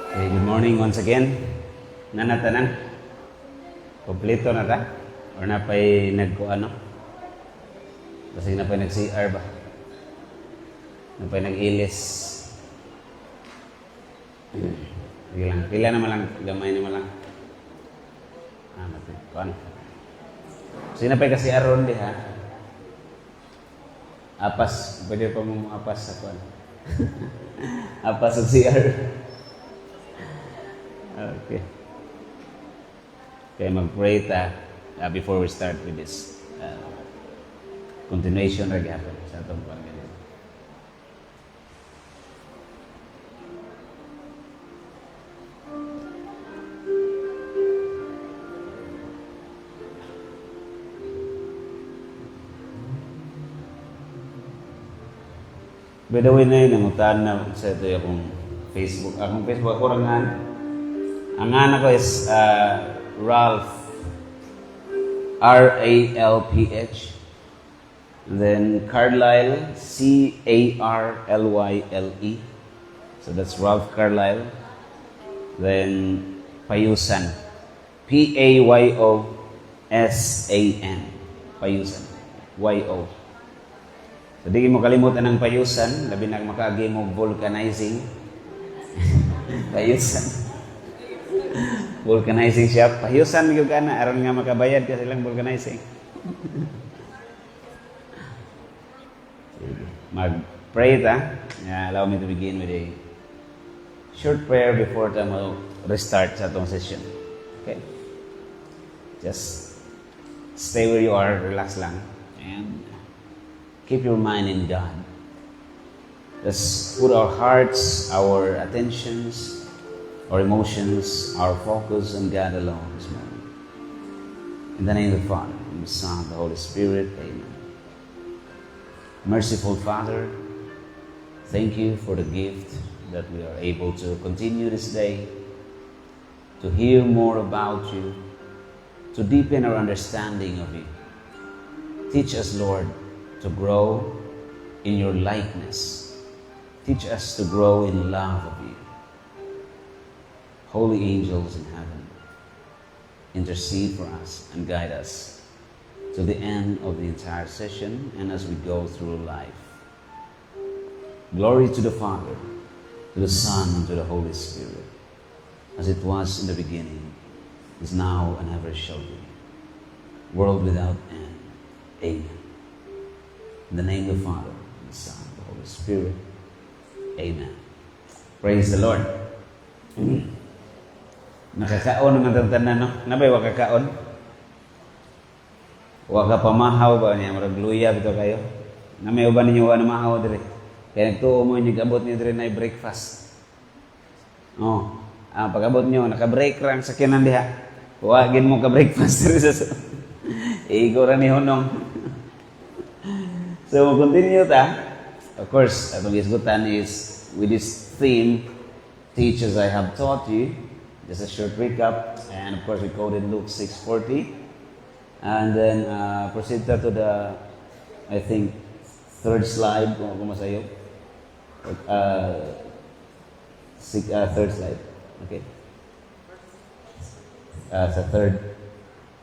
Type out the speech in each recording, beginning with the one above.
Okay, good morning once again. Nanatanan? Kompleto na ta? Or na pa'y nagkuano? Kasi na pa'y nag-CR ba? Na pa'y nag-ilis? Sige lang. Pila naman lang. Gamay naman lang. Kuano? Sige na pa'y ka-CR ron di ha? Apas. Pwede pa mong apas sa kuano. Apas sa CR. Okay. Okay, mag-pray ta before we start with this continuation na gapon sa itong pagkakas. By the way na yun, nangutaan na sa ito yung Facebook. Akong Facebook, ako rangan. Ang anak ko is Ralph. R-A-L-P-H. And then Carlyle. C-A-R-L-Y-L-E. So that's Ralph Carlyle. Then Payusan. P-A-Y-O-S-A-N. Payusan. Y-O. So di mo kalimutan ng Payusan. Labi na makaagi mo vulcanizing. Payusan. Vulcanizing shop. Payusan yung ka na. Aron nga makabayad ka silang vulcanizing. Mag-pray ta. Allow me to begin with a short prayer before tayo restart sa itong session. Okay? Just stay where you are. Relax lang. And keep your mind in God. Let's put our hearts, our attentions, our emotions, our focus on God alone this morning. In the name of the Father, and the Son, and the Holy Spirit, amen. Merciful Father, thank you for the gift that we are able to continue this day, to hear more about you, to deepen our understanding of you. Teach us, Lord, to grow in your likeness. Teach us to grow in love of you. Holy angels in heaven, intercede for us and guide us to the end of the entire session and as we go through life. Glory to the Father, to the Son, and to the Holy Spirit, as it was in the beginning, is now, and ever shall be, world without end. Amen. In the name of the Father, and the Son, and the Holy Spirit. Amen. Praise the Lord. Nakakaon naman tantanan, no? Nabay, wakakaon? Waka pamahaw ba niya? Marag luya bito kayo. Na may uban ninyo na mahaw dire. Kaya nagtuo mo yung abot niyo dire na breakfast. Oh, pag-abot niyo, naka-break lang sa kinan diha. Huwagin mo ka-breakfast dire sa igo ra ni Honong. So, continue ta. Of course, atong isgutan is with this theme, teach as I have taught you. Just a short recap, and of course we quoted Luke 6:40, and then proceed to the, I think, third slide. Kung masayo, third slide. Okay. Sa third.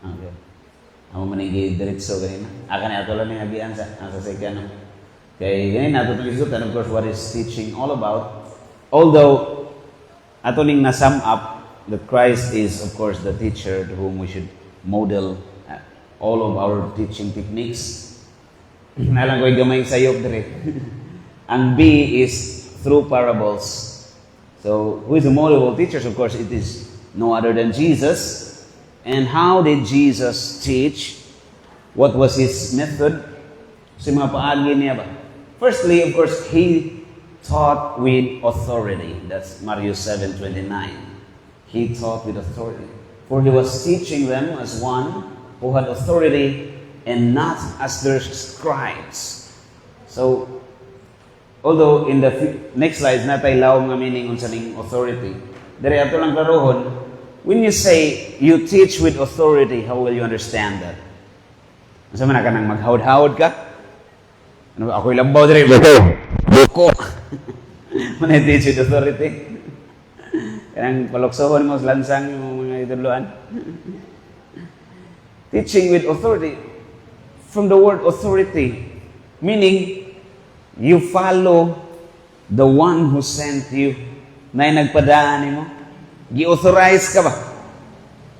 Okay. Amo manigi diretso ganina. Akan ato lang ni agian sa second. Kay ganina nato tulisod, and of course what is teaching all about. Although ato ning na-sum up that Christ is, of course, the teacher to whom we should model all of our teaching techniques. Nalang ko'y gamay sayop dire. Ang B is through parables. So, who is the model of teachers? Of course, it is no other than Jesus. And how did Jesus teach? What was his method? So, mga paagi niya ba? Firstly, of course, he taught with authority. That's Matthew 7:29. He taught with authority. For he was teaching them as one who had authority and not as their scribes. So, although in the next slide, natay law nga meaning unsa ning authority. Dere ato lang klarohon, when you say you teach with authority, how will you understand that? Unsa man ka nang maghawd-hawd ka? Ano ako'y lambaw dire. Buko. When I teach with authority. Kanang paluksohon mo sa lansang yung mga iduluan. Teaching with authority. From the word authority. Meaning, you follow the one who sent you. Na nagpadaan mo. Gi-authorize ka ba?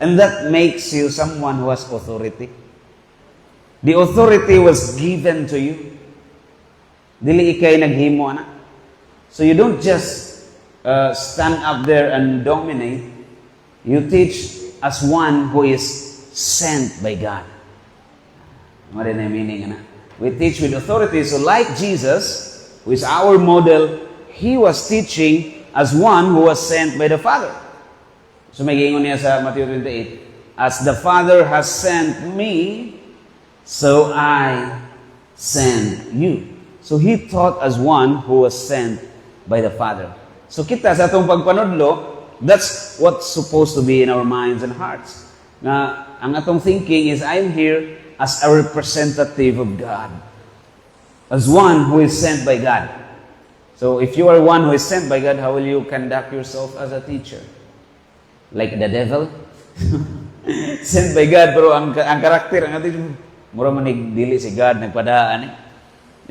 And that makes you someone who has authority. The authority was given to you. Dili ikay naghimo na. So you don't just stand up there and dominate. You teach as one who is sent by God. What is the meaning? We teach with authority. So like Jesus, who is our model, He was teaching as one who was sent by the Father. So may gingon niya sa Matthew 28, as the Father has sent me, so I send you. So He taught as one who was sent by the Father. So kita sa atong pagpanudlo, that's what's supposed to be in our minds and hearts. Na ang atong thinking is, I'm here as a representative of God. As one who is sent by God. So if you are one who is sent by God, how will you conduct yourself as a teacher? Like the devil? Sent by God, pero ang karakter, ang ating, mura man dili si God, nagpadaan eh.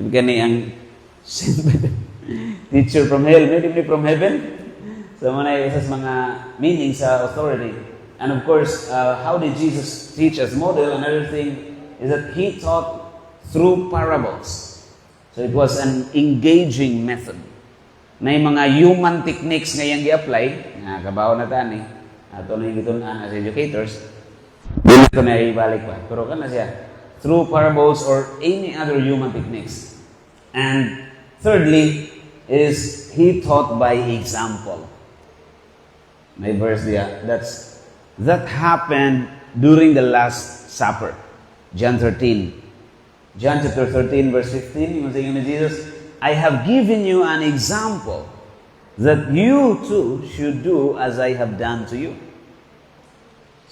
Ibig ni ang sent by the teacher from hell, maybe from heaven. So muna isas mga meaning sa authority. And of course, how did Jesus teach as model? Another thing is that He taught through parables. So it was an engaging method. Na yung mga human techniques ngayang i-apply, nga kabaw na tani, ato na yung gitunan as educators, dito na ibalik pa. Pero kan na siya, through parables or any other human techniques. And thirdly, is He taught by example. May verse diya, that happened during the Last Supper. John 13. John chapter 13, verse 15, yung saying ni Jesus, I have given you an example that you too should do as I have done to you.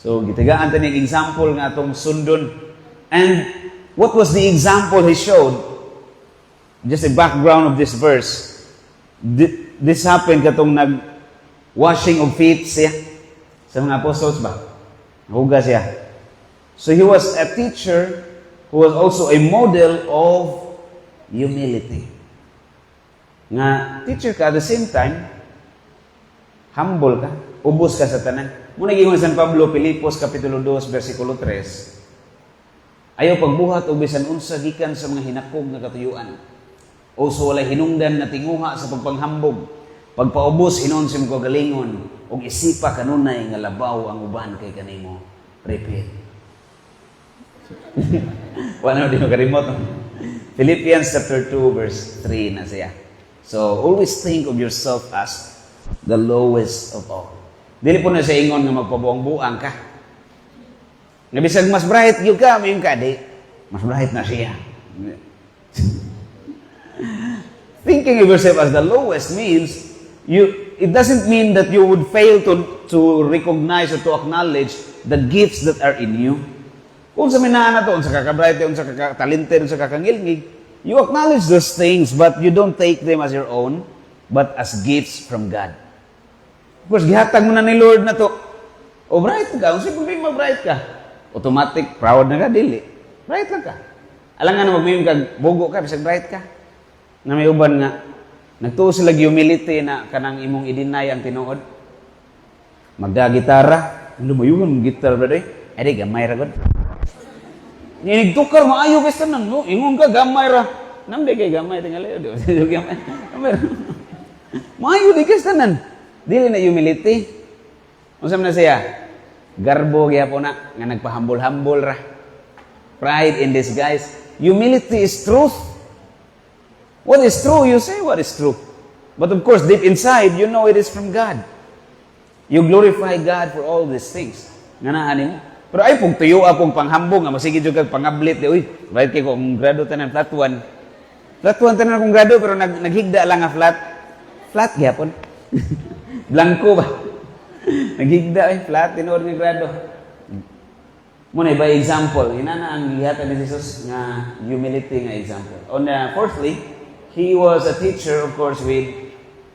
So, gitagaan tayo ng example nga itong sundon. And what was the example He showed? Just a background of this verse. This happened katong nag-washing of feet siya sa mga apostles ba? Hugas siya. So, He was a teacher who was also a model of humility. Nga, teacher ka, at the same time, humble ka, ubos ka sa tanan. Muna gingon San Pablo, Filipos, Kapitulo 2, versikulo 3, ayaw pagbuhat o bisan unsa gikan sa mga hinakog nga katuyuan. O so walay hinungdan na tinguha sa pagpanghambog. Pagpaubos, hinon sa mga kagalingon, o isipa kanunay nga labaw ang uban kay kanimo. Repeat. Wala na din makarimot. Philippians chapter 2, verse 3 na siya. So, always think of yourself as the lowest of all. Dili po na sa ingon nga magpabuang-buang ka. Nga bisag mas bright yung ka, may yung ka, di. Mas bright na siya. Thinking of yourself as the lowest means, it doesn't mean that you would fail to recognize or to acknowledge the gifts that are in you. Kung sa minana to, unsa kaka-bright, unsa kaka-talented, unsa kaka-ngilngig, you acknowledge those things, but you don't take them as your own, but as gifts from God. Of course, gihatag mo na ni Lord na to. O bright ka, unsa kung ma-bright ka? Automatic, proud na ka, dili. Bright lang ka. Alam nga na magmayong ka, bugo ka, bisag bright ka. Na may uban nga, nagtuo sila humility na kanang imong i-deny ang tinuod. Magda-gitara, lumayo mong gitar ba doy? Ay di, gamay ra gud. Nigtukar maayo basta nang no, ingon ka gamay ra. Namde kay gamay tingali do. Gamay. Maayo di kas tanan. Dili na humility. Unsa man na siya? Garbo gyapon na nga nagpahambol-hambol ra. Pride in disguise. Humility is truth. What is true? You say what is true. But of course, deep inside, you know it is from God. You glorify God for all these things. Nga naanin mo. Pero ay, pong tuyo pong panghambong, nga masigid yung pangablit. Uy, right kay kung grado tanan, flat 1. Flat 1 tanan akong grado, pero naghigda lang nga flat. Flat gyapon. Blanco ba? Naghigda, flat, tinuod nga grado. Muna, by example, inana ang gihatan ni Jesus nga humility nga example. Fourthly, He was a teacher, of course, with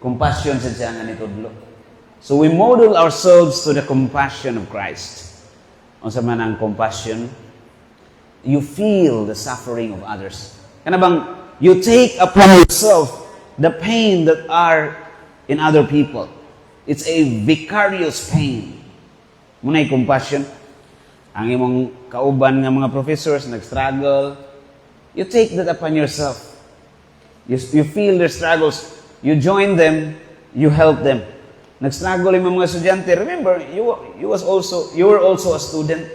compassion sa siya nga nitudlo. So we model ourselves to the compassion of Christ. Unsa man ang compassion? You feel the suffering of others. Kana bang you take upon yourself the pain that are in other people. It's a vicarious pain. Muna'y compassion. Ang imong kauban nga mga professors nag-struggle, you take that upon yourself. You feel their struggles. You join them. You help them. Nag-struggle yung mga estudyante. Remember, you were also a student.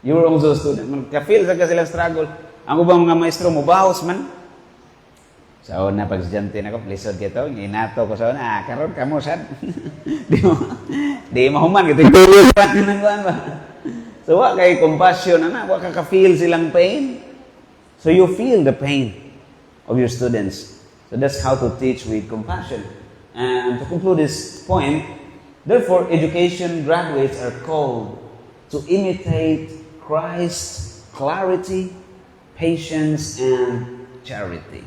You were also a student. Ka-feel sa silang struggle. Ang ubang mga maestro mo, bahos man. Sa una, pag estudyante na ko, lisod kito, inato ko sa una, karon kamo sad. di mahuman, kito yung ba? So, wa kay compassion, wa ka-feel silang pain. So, you feel the pain of your students. So, that's how to teach with compassion. And to conclude this point, therefore, education graduates are called to imitate Christ's clarity, patience, and charity.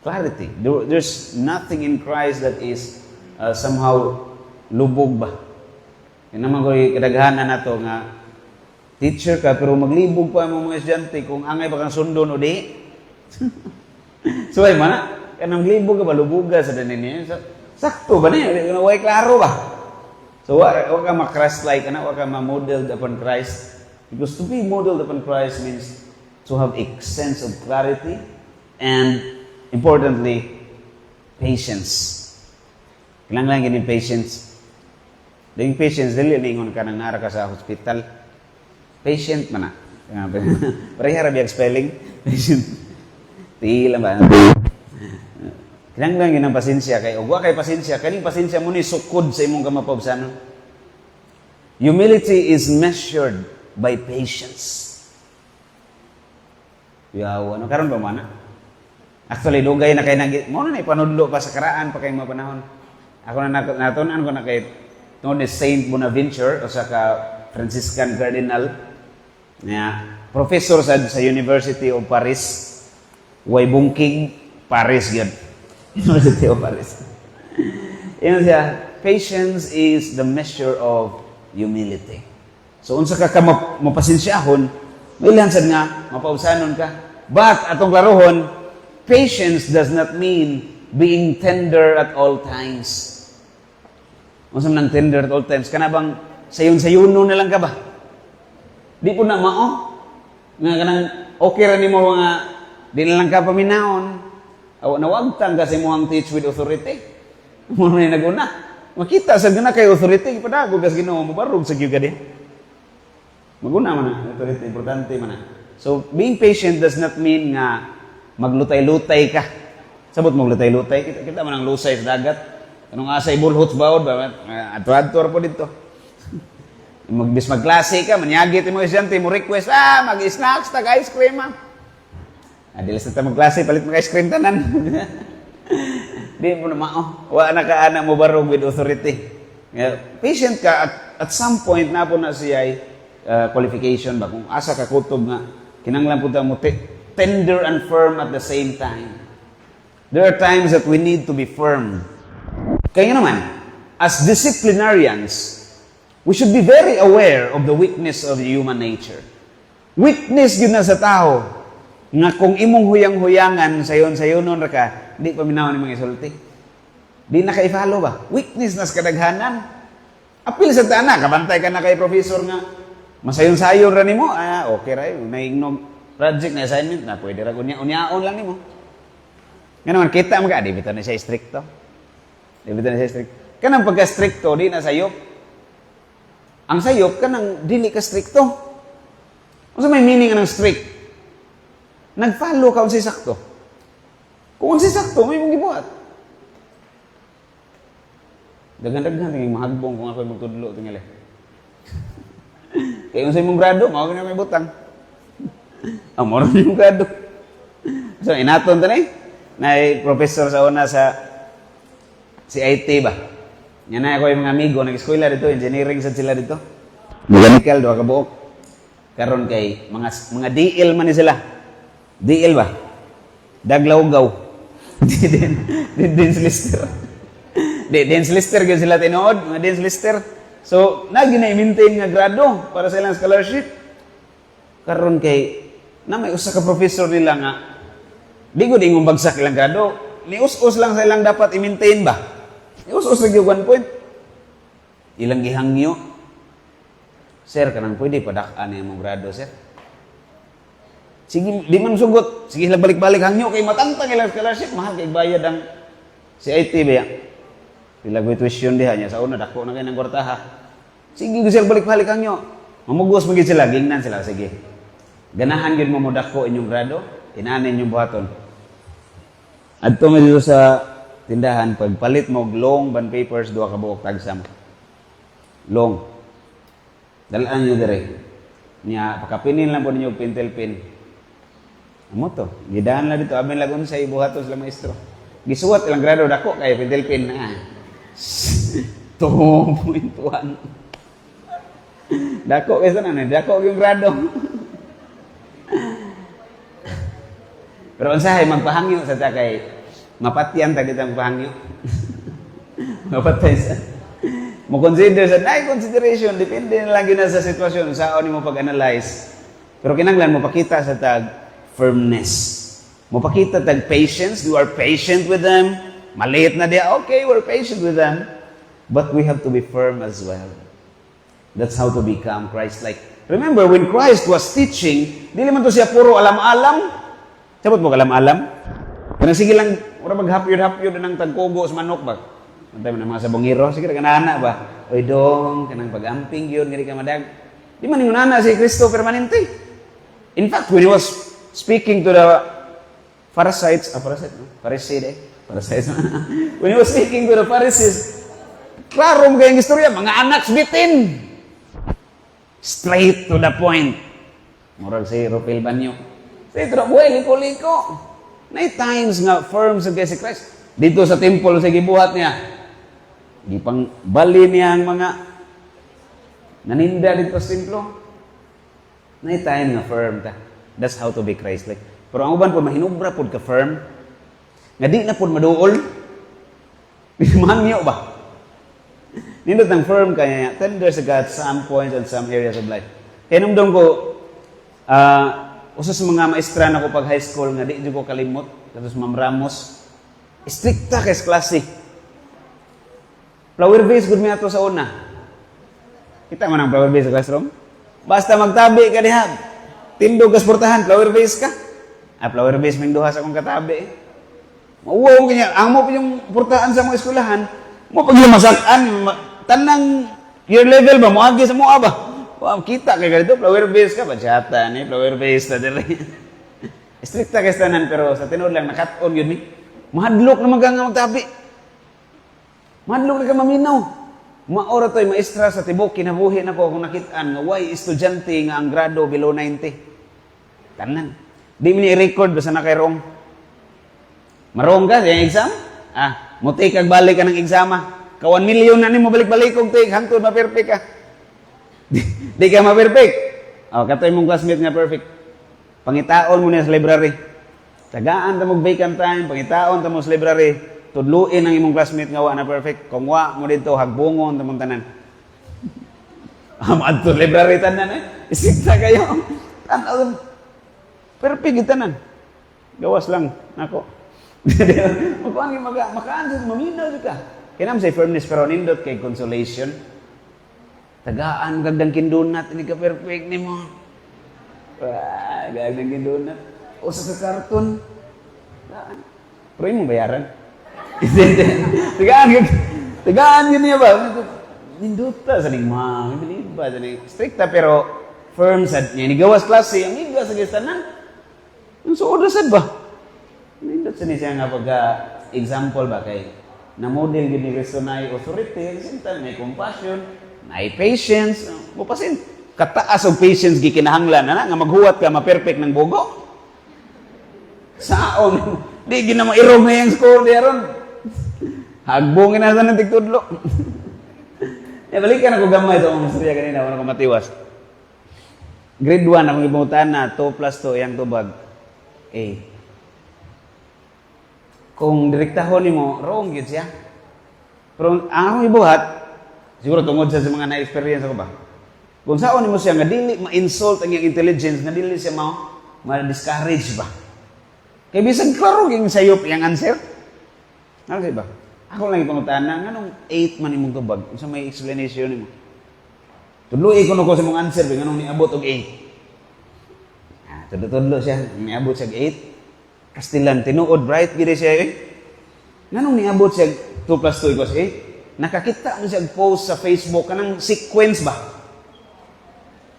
Clarity. There's nothing in Christ that is somehow lubog ba. Yan naman ko kadaghanan na to nga teacher ka pero maglibog pa ang mga estudyante kung angay ba kang sundon o di. So ay mana, kanang libog ka ba lubuga sa danin niya. Sakto ba niya? Way klaro ba? So wa ka ma-Christ-like wa ka ma-modeled upon Christ. Because to be modeled upon Christ means to have a sense of clarity and importantly, patience. Kailangan lang patience. Yung patience, dali lingon ka nang nara ka sa hospital. Patient man na. Parehara biyag spelling. Patient. Tila ba? Kailangan lang yun ang pasensya. Kaya ugwa kay pasensya. Kaning pasensya mo ni sukod sa imong kamapabsanon. Humility is measured by patience. Yaw, karon ba mana? Actually, dugay na kayo mo na ipanudlo pa sa karaan pa kayong mga panahon. Ako na natunan ko na kay ni Saint Bonaventure o sa Franciscan Cardinal na professor sa University of Paris. Way bungking Paris yun. University of Paris. Yun siya, patience is the measure of humility. So, unsa ka mapasensyahon, may lansad nga, mapausanon ka. But, atong klarohon, patience does not mean being tender at all times. Unsa man ang tender at all times? Kana bang sayon-sayono na lang ka ba? Di po na mao. Nga kanang okay ra nimo mga di na lang ka paminaon. Nawagtang kasi mo ang teach with authority. Mo na naguna. Makita sa gana kay authority padagog kas Ginoo mo barog sa gyud gadi. Maguna man ang authority importante man. So being patient does not mean nga maglutay-lutay ka. Sabot maglutay-lutay kita man ang lusay sa dagat. Anong asay bulhot baod ba? Ato-ato po dito. Magklase ka, manyagit mo estudyante mo request, mag-snacks, tag-ice cream, Dilas na tayo magklase, palit mag-ice cream tanan. Di mo na mao. Wala na ka mo barog with authority. Patient ka, at some point na po na siya qualification ba? Kung asa ka kutob nga, kinanglan po mo tender and firm at the same time. There are times that we need to be firm. Kaya naman, as disciplinarians, we should be very aware of the weakness of the human nature. Weakness yun na sa tao, nga kung imong huyang-huyangan, sayon-sayonon ra ka, di pa minawon ni mga isulti. Di na ka-follow ba? Weakness na sa kadaghanan. Apil sa tana, kabantay ka na kay professor nga, masayon-sayon ra nimo, okay ra yun, naingnog project na assignment na, pwede ra unyaon lang nimo. Nga naman, kita mo ka, di bito na siya stricto. Kanang pagka-stricto, di na sayop. Ang sayop, kanang dili ka stricto. Ano may meaning ng strict? Nag-follow ka unsay sakto. Kung unsay sakto, may mong gibuhat. Dagan-dagan tingin mahagbong kung ako'y magtudlo tingali. Kaya unsay mong grado, mao na may butang. Ang moro yung grado. So, inaton to na professor sa una si IT ba? Yan na ako yung mga amigo, nag-eskwela dito, engineering sa sila dito. Mechanical, doha ka buok. Karon kay, mga DL man ni sila. DL ba? Daglawgaw. Din si Lister. Dance lister gyud sila tinuod, mga dance lister. So, nagina-maintain nga grado para sa ilang scholarship. Karon kay na may usa ka professor nila nga di gud ingong bagsak ilang grado. Nius-us lang sa ilang dapat i-maintain ba? Nius-us lang yung 1 point. Ilang gihangyo. Sir, kanang pwede padak-an yung grado, sir. Sige, di man sugot. Sige lang balik-balik hangyo kay matantang ilang scholarship. Mahal kay bayad ang CIT ba? Pila ko tuition diha niya. Sa una, dako na kayo ng kwartaha. Sige, gusto sila balik-balik hangyo. Mamugos magiging sila. Gingnan sila. Sige. Ganahan yun mo dako inyong grado. Inaanin inyong buhaton. Adto mo dito sa tindahan, pagpalit mo long bond papers, 2 ka buok tagsam. Long. Dalaan nyo dire. Niya, pakapinin lang po ninyo pintel pin. Amo to. Gidaan lang dito. Amin lagun sa ibuhaton sila maestro. Gisuwat ilang grado dako kay pintel pin na. 2.1. Dako kaysa na. Dako yung grado. Pero unsahay magpahangyo sa ta kay mapatyan ta kita magpahangyo. Mapatay sa mo consider sa consideration depende na lang gyud sa sitwasyon sa ni mo pag-analyze. Pero kinahanglan mo pakita sa tag firmness. Mo pakita tag patience, you are patient with them. Maliit na dia, okay, we're patient with them. But we have to be firm as well. That's how to become Christ-like. Remember, when Christ was teaching, dili man to siya puro alam-alam. Sabot mo kalam-alam? Kaya sige lang, mura maghapyod-hapyod ng tagkugo sa manok ba? Antay mo na mga sabongiro, sige ka na ba? Oy dong, kanang pag-amping yun, ngiri ka madag. Di man yung nana si Kristo permanente. In fact, when he was speaking to the Pharisees, when he was speaking to the Pharisees, klaro mo kayong istorya, mga anak bitin. Straight to the point. Moral si Rupil Banyo. Petro, buhay, liko-liko. May times nga firm sa si Christ. Dito sa temple, sa gibuhat niya, gipang bali niya ang mga naninda dito sa templo. May time nga firm ta. That's how to be Christ-like. Pero ang uban po, mahinubra po ka firm. Nga di na po maduol. Mahangyo ba? Nindot ang firm kaya tender sa God some points and some areas of life. Kaya namdong ko, usa sa mga maestra na ko pag high school nga di ko kalimot katos Ma'am Ramos stricta kay klase flower vase gud mi ato sa una kita man ang flower vase sa classroom basta magtabi ka diha tindog ka sportahan flower vase ka flower vase ming duha sa akong katabi mauwaw kanya ang mo pa yung portaan sa mga eskwelahan mo pag masak-an tanang year level ba mo agi sa mo ba. Wow, kita kay ganito, flower base ka, badyata ni, flower base na dire. Stricta kay tanan pero sa tinuod lang nakat-on yun ni. Mahadlok na nga magtabi. Mahadlok na ka maminaw. Maora to'y maestra sa tibok, kinabuhi na ko kung nakitaan nga why estudyante nga ang grado below 90. Tanan. Di mo ni-record basta na kay wrong. Marong ka sa exam? Mo take kag balik ka ng exama. Ka 1 million na ni mo balik-balik kong take, hangtod ma-perfect ka. Di ka ma-perfect. Katoy mong classmate nga perfect. Pangitaon mo niya sa library. Tagaan ta mong vacant time, pangitaon ta mo sa library. Tudluin ang imong classmate nga wa na perfect. Kung wa mo dito, hagbungon ta mong tanan. Adto library tanan Isikta kayo. Tanan. Perfect tanan. Gawas lang nako. Magkuhan yung maka-answer, maminaw ka. Kinam say firmness pero nindot kay consolation. Tagaan gagdang kindunat ini ka perfect nimo. Gagdang kindunat. O sa karton. Pero imong bayaran. Tagaan yun niya ba? Ninduta sa ning mga biliba sa ning stricta pero firm sad niya. Nigawas klase ang iga sa gistanan. Yung suod sad ba? Nindot sa niya nga example ba kay na model gid ni Kristo na authority, sinta may compassion, may patience, mupasin kataas og patience gikinahanglan na nga maghuwat ka ma-perfect ng bugo. Saon di gina mairog na yung score diaron. Hagbongin na sa ng tigtudlo. Balikan ako gamay ito ang istorya kanina wala ko matiwas. Grade 1 akong ibutan na 2 plus 2 yang tubag. Kung direktahon mo, wrong yun siya. Pero ang akong ibuhat, siguro tungod sa mga na-experience ako ba? Kung saan mo siya nga dili ma-insult ang iyang intelligence, nga dili siya ma-discourage ba? Kaya bisag klaro yung sayop yung answer. Ano ba? Ako lang ipangutaan na, nga nung 8 man imong tubag, sa may explanation mo. Tudloy ko na ko sa mong answer, nga nung niabot og 8. Tudlo siya, niabot siya 8. Kastilan, tinuod, bright, gila siya eh. Nga nung niabot siya 2 plus 2 equals 8, nakakita mo siya post sa Facebook, kanang sequence ba?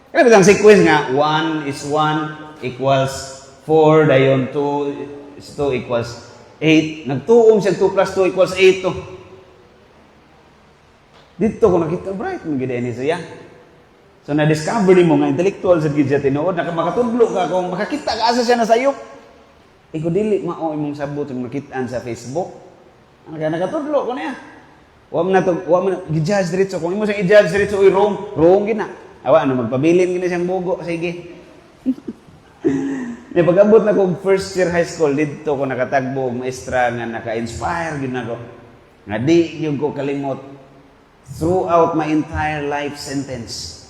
Kaya bitang sequence nga, 1 is 1 equals 4, dayon 2 is 2 equals 8. Nagtuong siya 2 plus 2 equals 8 to. Dito ko nakita, bright, magiging ni siya. So, na-discover mo nga, intellectual sa gidya tinuod, makatudlo ka kung makakita ka asa siya na sayop. Iko dili, mao imong sabot, yung nakitaan sa Facebook. Nakatudlo ko na yan. Huwag mo na, i-judge diretso. Kung imo siyang i-judge diretso, wrong gina. Awa, magpabilin gina siyang bugo. Sige. Pag-abot na kong first year high school, dito ko nakatagbo, maestra nga naka-inspire, yun ako. Nga di yung ko kalimot throughout my entire life sentence.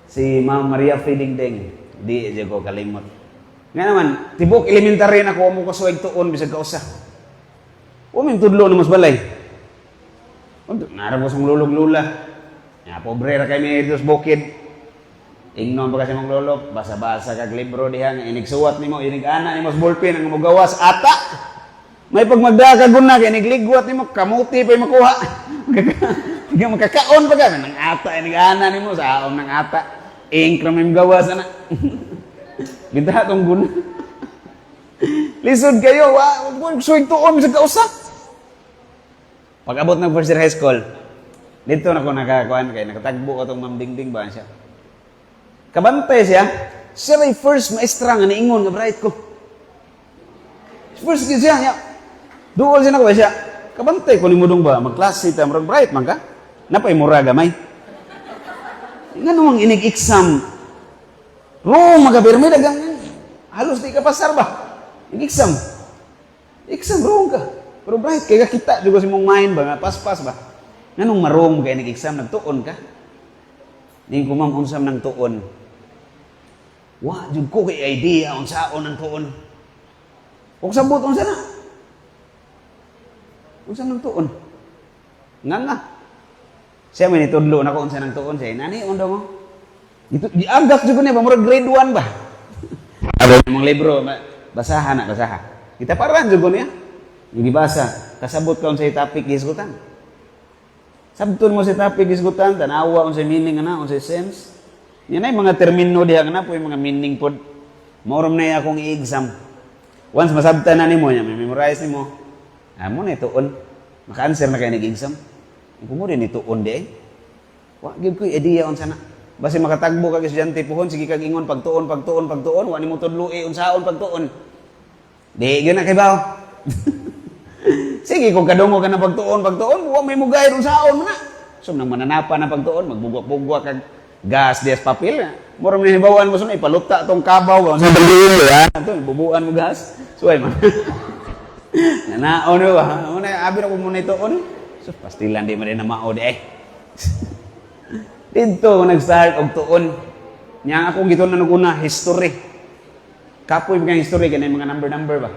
Si Ma'am Maria Fidingding, di ko kalimot. Nga naman, tibok elementary na ko mo kasuwag tuon, bisag kausa. Uming tudlo na mas balay. Narang ko sa lulog-lula. Nga, pobre ra kay may dos bukid. Ingnon ba kasi mong lolo, basa-basa kag libro diha, nga inigsuwat nimo, inig-ana nimo sa ballpen, ang mugawas, ata! May pagmagdaka guna, kaya inigligwat nimo, kamuti pa yung makuha. Makakaon pa ka, nang ata, inig-ana nimo, sa aon ng ata. Ink na may magawas, ana. Ginta itong guna. Lisod kayo, suwig tuon, sa kausa. Pag-abot ng first year high school, dito na ko nakakuan, kaya nakatagbo ko itong mamdingding ba siya. Kabantay siya, siya may first maestra nga niingon nga bright ko. First siya, niya. Duol siya na ko siya. Kabantay ko ni Mudong ba, magklase ta, marag bright man ka. Napay mura gamay. Nga namang inig-exam. Wrong, magabirmi dagang. Halos di ka pasar ba? Inig-exam. Exam, wrong ka. Pero bright, kaya kita, di ko si mong mind ba, nga pas-pas ba? Nga nung marong kaya inig-exam, nagtuon ka. Di ko ma'am unsam ng tuon. Wa, jud ko kay idea unsaon ang tuon. Kung sabot unsa na. Unsa nang tuon? Nga. Siya may nitudlo na ko unsa nang tuon siya. Nani undo mo? Ito diagak jud ko niya murag grade 1 ba. Aba mong libro basahan na basaha. Kita paran jud ko niya. Yung gibasa, kasabot ka unsay topic gisgutan. Sabton mo sa topic gisgutan, tanawa unsay meaning ana, unsay sense. Yan ay mga termino diha na po yung mga meaning pod. Maurom na akong i-exam. Once masabtan na nimo, may memorize nimo. Amo na ituon. Maka-answer na kayo nag-exam. Kung mo din ituon di eh. Wa gyud ko idea unsa na. Basi makatagbo kag estudyante puhon sige kag ingon pagtuon, wa nimo tudloi unsaon pagtuon. Di gyud na kay bawo. Sige kung kadungo ka na pagtuon, wa may mugay unsaon mo na. So nang mananapa na pagtuon, magbugwa-bugwa kag gas dias papel. Mura man hibawaan mo sunay paluta tong kabaw. Sa dalili yan. Ito, bubuan mo gas. Suway man. Nanaon mo ba? Una abi na ko muna ito on. So pastilan di man din na maod eh. Dito nag-start og tuon. Nya akong giton na nuguna history. Kapoy mga history kanay mga number ba.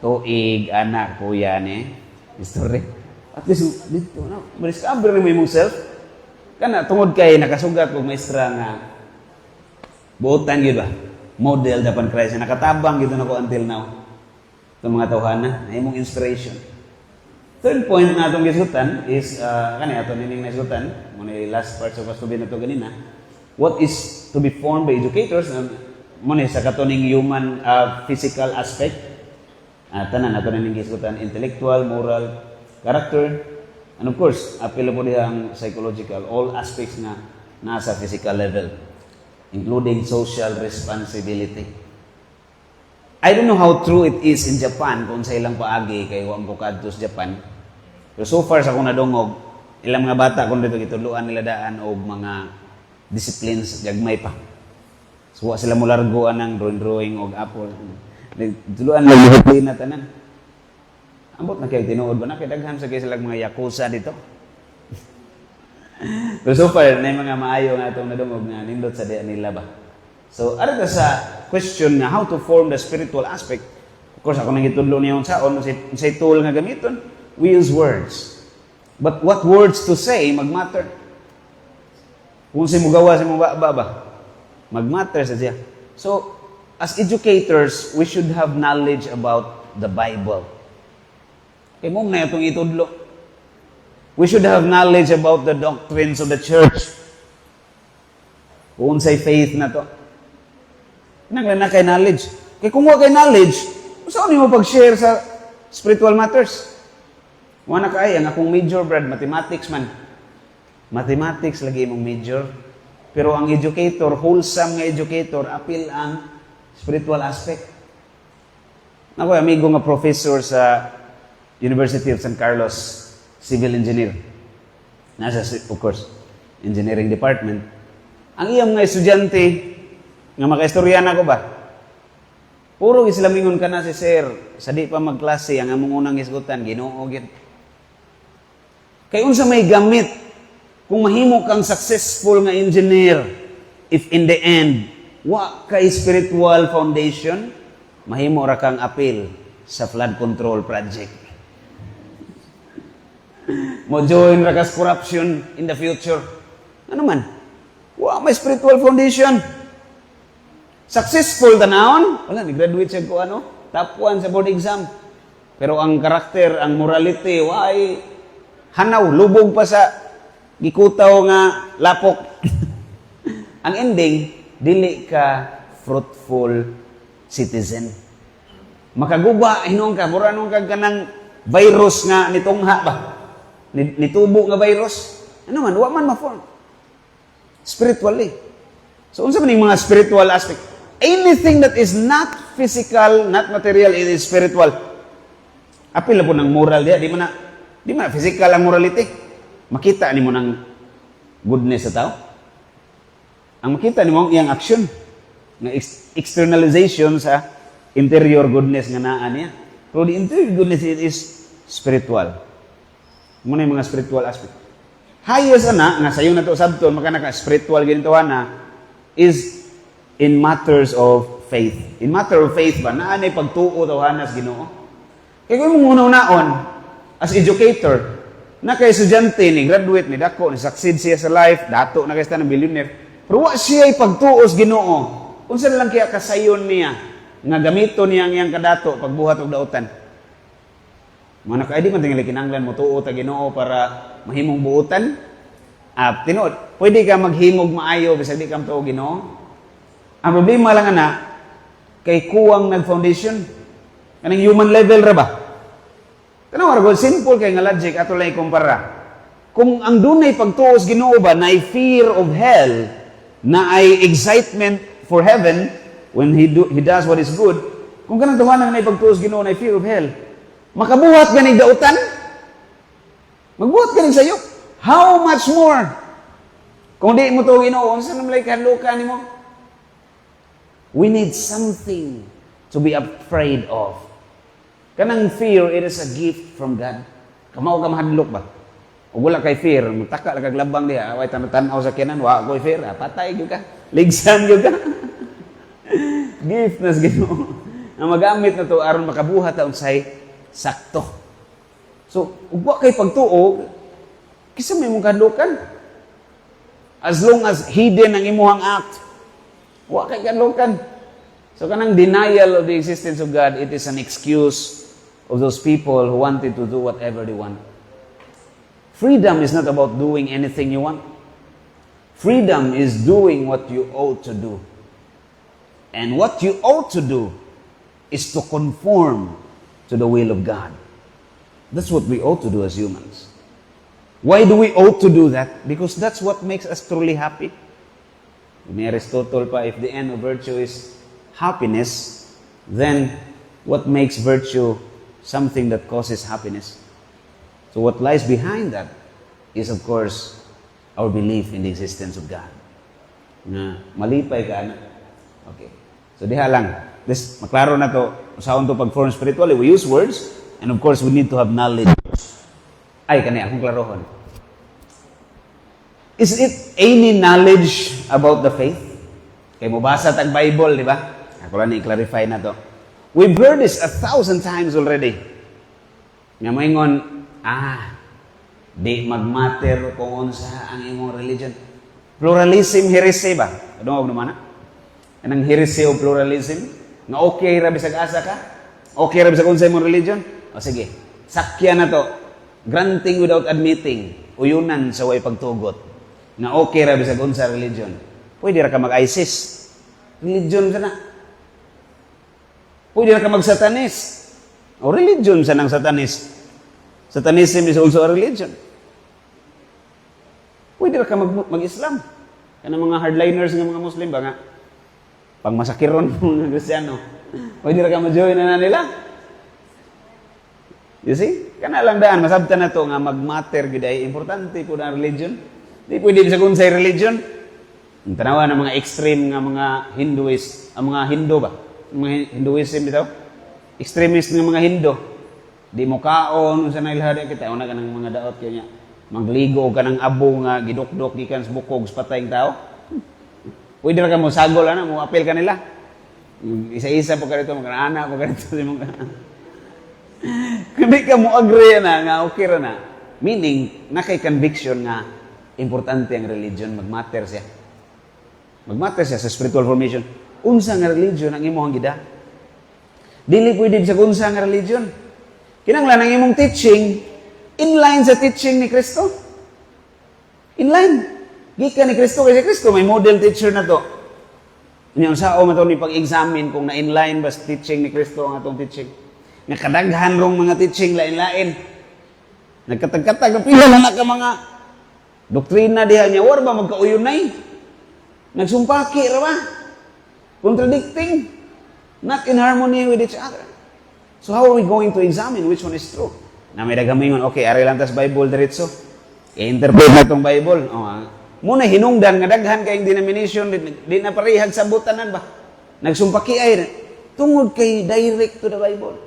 Tuig, anak, kuya ni history. At least dito na, ma-discover mo imong self. Kana tungod kay nakasugat ko maestra nga buotan gyud ba? Model dapan Christ nakatabang gyud nako until now. Itong mga tawhana na imong inspiration. Third point na atong gisgutan is kani ato nining nasgutan mo ni last part sa pastubi na to ganina. What is to be formed by educators mo ni sa katuning human physical aspect. Tanan ato nining gisgutan intellectual, moral, character. And of course, apelo po diha ang psychological, all aspects na nasa physical level, including social responsibility. I don't know how true it is in Japan kung sa ilang paagi kay wa mo kadto sa Japan. Pero so far sa akong nadungog, ilang mga bata kung dito gituluan nila daan og mga disciplines gagmay pa. So wa sila mo largoan ng drawing og apple. Tuluan lang disiplina tanan. ambot na kayo tinuod ba na kay daghan sa kayo silang mga yakuza dito. Pero so far, na mga maayo nga itong nadungog nga nindot sa diya nila ba. So, ano ka sa question nga how to form the spiritual aspect? Of course, ako nang itudlo niya yung saon, sa tool nga gamiton, we use words. But what words to say, magmatter. Kung si mugawa, si mubaba, magmatter sa siya. So, as educators, we should have knowledge about the Bible. Kaya mo na itong itudlo. We should have knowledge about the doctrines of the church. Kung say faith na to. Nanglan na kay knowledge. Kaya kung wala kay knowledge, saan mo pag-share sa spiritual matters? Wala na kaya, ang akong major, Brad, mathematics man. Mathematics lagi mong major. Pero ang educator, wholesome nga educator, appeal ang spiritual aspect. Ako, amigo nga professor sa University of San Carlos, civil engineer. Nasa, of course, engineering department. Ang iyang mga estudyante, nga makaistoryan ako ba? Puro islamingon ka na si sir, sa di pa magklase, ang among unang isgutan, Ginoo gid. Kay unsa may gamit, kung mahimo kang successful nga engineer, if in the end, wa kay spiritual foundation, mahimo ra kang appeal sa flood control project. Mo join ra kas corruption in the future. Ano man? Wa may spiritual foundation. Successful tanawon, wala ni graduate siya ko top 1 sa board exam. Pero ang karakter, ang morality, why hanaw, lubog pa sa gikutaw nga lapok. Ang ending, dili ka fruitful citizen. Makaguba, hinong ka, mura nung kag kanang virus nga nitungha ba? Nitubo nga virus. Ano man, wa man ma-form. Spiritually. So, unsa man yung mga spiritual aspect? Anything that is not physical, not material, it is spiritual. Apil na po ng moral diya. Di mo na physical ang morality. Makita ni mo ng goodness sa tao. Ang makita ni mo ang action. Ng externalization sa interior goodness nga naan niya. Pero the interior goodness it is spiritual. Muna yung mga spiritual aspect. Highest nga sayo na to sabton, maka spiritual ganito na, is in matters of faith. In matter of faith ba, naanay pagtuo daw hanas Ginoo. Kaya kung mong unaon, as educator, na kay estudyante ni graduate ni dako, ni succeed siya sa life, dato na kay ng billionaire, pero wa siya pagtuos Ginoo. Unsa lang kaya kasayon niya, nga gamito niya ang iyang kadato, pagbuhat og dautan. Mga naka-ID man tingali kinanglan mo tuo ta Ginoo para mahimong buutan. Tinuod, pwede ka maghimog maayo bisag di ka tuo Ginoo. Ang problema lang kay kuwang nag-foundation. Kanang human level ra ba? Tanaw ra simple kay nga logic ato lang ikumpara. Kung ang dunay pagtuos Ginoo ba na fear of hell, na ay excitement for heaven when he does what is good, kung kanang tuwanan na pagtuos Ginoo na fear of hell, makabuhat ka ng dautan? Magbuhat ka ng sayop. How much more? Kung di mo ito Ginoo, saan naman kahadlukan mo? We need something to be afraid of. Kanang fear, it is a gift from God. Kamaw ka mahadlok ba? O wala kay fear, magtaka lang kaglabang diya, away tanatan-tanaw sa kinan, wa ko'y fear, patay yun ka, ligsan yun ka. Gift na sa Ginoo. Ang magamit na to aron makabuhat ang say sakto. So, ugwa kay pagtuo, kisa may mong kadlukan. As long as hidden ang imuhang act, wa kay kadlukan. So, kanang denial of the existence of God, it is an excuse of those people who wanted to do whatever they want. Freedom is not about doing anything you want. Freedom is doing what you ought to do. And what you ought to do is to conform to the will of God. That's what we ought to do as humans. Why do we ought to do that? Because that's what makes us truly happy. Ni Aristotle pa, if the end of virtue is happiness, then what makes virtue something that causes happiness? So what lies behind that is, of course, our belief in the existence of God. Na malipay ka na. Okay. So diha lang. This, maklaro na to, usaon to pag-form spiritually. We use words, And of course, we need to have knowledge. Ay, kani akong klarohon. Is it any knowledge about the faith? Kaya mo basa tag Bible, di ba? Ako lang i-clarify na to. We've heard this 1,000 times already. Nga moingon, di magmatter kung unsa ang imong religion. Pluralism heresy ba? Ano og naman na? Anang heresy o pluralism? Nga okay ra bisag asa ka? Okay ra bisag unsa imong religion? O sige, sakya na to. Granting without admitting. Uyunan sa way pagtugot. Nga okay ra bisag unsa religion. Pwede ra ka mag-ISIS. Religion ka na. Pwede ra ka mag-Satanis. O religion sa nang Satanis. Satanism is also a religion. Pwede ra ka mag-Islam. Kanang mga hardliners ng mga Muslim ba nga? Pang masakiron ng Kristiyano. Pwede ra ka ma-join na nila. You see? Kana lang daan, masabtan na to nga mag-matter gid ay importante po na religion. Di pwede sa kunsay religion. Ang tanawa ng mga extreme nga mga Hinduist, ang mga Hindu ba? Mga Hinduism bitaw. Extremist ng mga Hindu. Di mo kaon sa nailhada kita una ka ng mga daot kanya. Magligo ka ng abo nga gidukdok gikan sa bukog sa patayng tao. Pwede ra ka mo sagol ana mo apel ka nila. Isa-isa po ka dito magana po ka dito sa mga. Hindi ka mo agree na nga okay ra na. Meaning nakay conviction nga importante ang religion, magmatter siya. Magmatter siya sa spiritual formation. Unsa nga religion ang imong gida? Dili pwede sa unsa nga religion. Kinahanglan ang imong teaching inline sa teaching ni Kristo. Inline. Gikan ni Kristo kasi Kristo may model teacher na to. Inyong sao man to ni pag-examine kung na-inline ba sa teaching ni Kristo ang atong teaching. Nga kadaghan rong mga teaching lain-lain. Nagkatag-katag pila na ka mga doktrina diha niya war ba magkauyunay? Nagsumpaki ra ba? Contradicting. Not in harmony with each other. So how are we going to examine which one is true? Na may dagamingon, okay, ari lang tas Bible diretso. I-interpret na tong Bible. Muna hinungdan nga daghan kayong denomination di na parehag sa butanan ba? Nagsumpaki ay tungod kay direct to the Bible.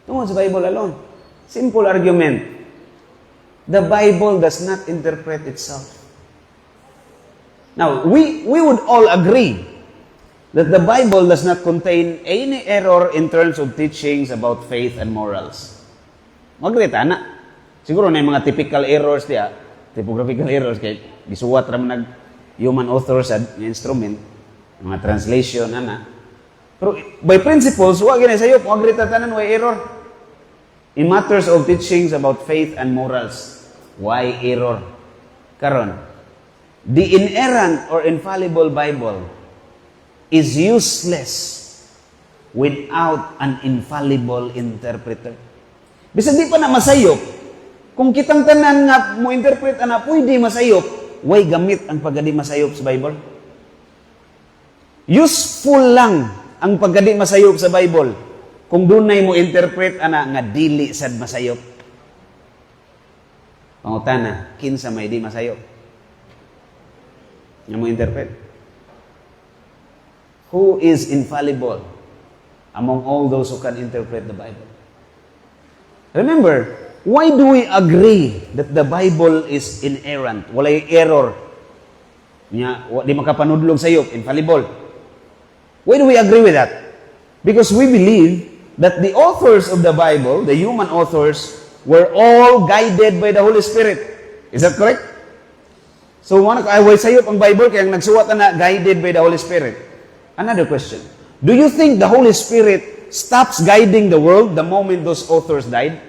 Tungod sa Bible alone. Simple argument. The Bible does not interpret itself. Now, we would all agree that the Bible does not contain any error in terms of teachings about faith and morals. Magrita na. Siguro na yung mga typical errors diya, typographical errors, kay gisuwat raman nag human authors at instrument, mga translation, ana. Pero by principles, huwag yun sa'yo, magrita tanan, why error? In matters of teachings about faith and morals, why error? Karon, the inerrant or infallible Bible is useless without an infallible interpreter. Bisag di pa na masayop, kung kitang tanan nga mo interpret ana pwede masayop, way gamit ang pagadi masayop sa Bible. Useful lang ang pagadi masayop sa Bible kung dunay mo interpret ana nga dili sad masayop. Pangutana, kinsa may di masayop? Nga mo interpret? Who is infallible among all those who can interpret the Bible? Remember, why do we agree that the Bible is inerrant? Walay error. Di makapanudlog sayop, infallible. Why do we agree with that? Because we believe that the authors of the Bible, the human authors, were all guided by the Holy Spirit. Is that correct? So, ay sayop ang Bible kaya nagsuwat na guided by the Holy Spirit. Another question. Do you think the Holy Spirit stops guiding the world the moment those authors died?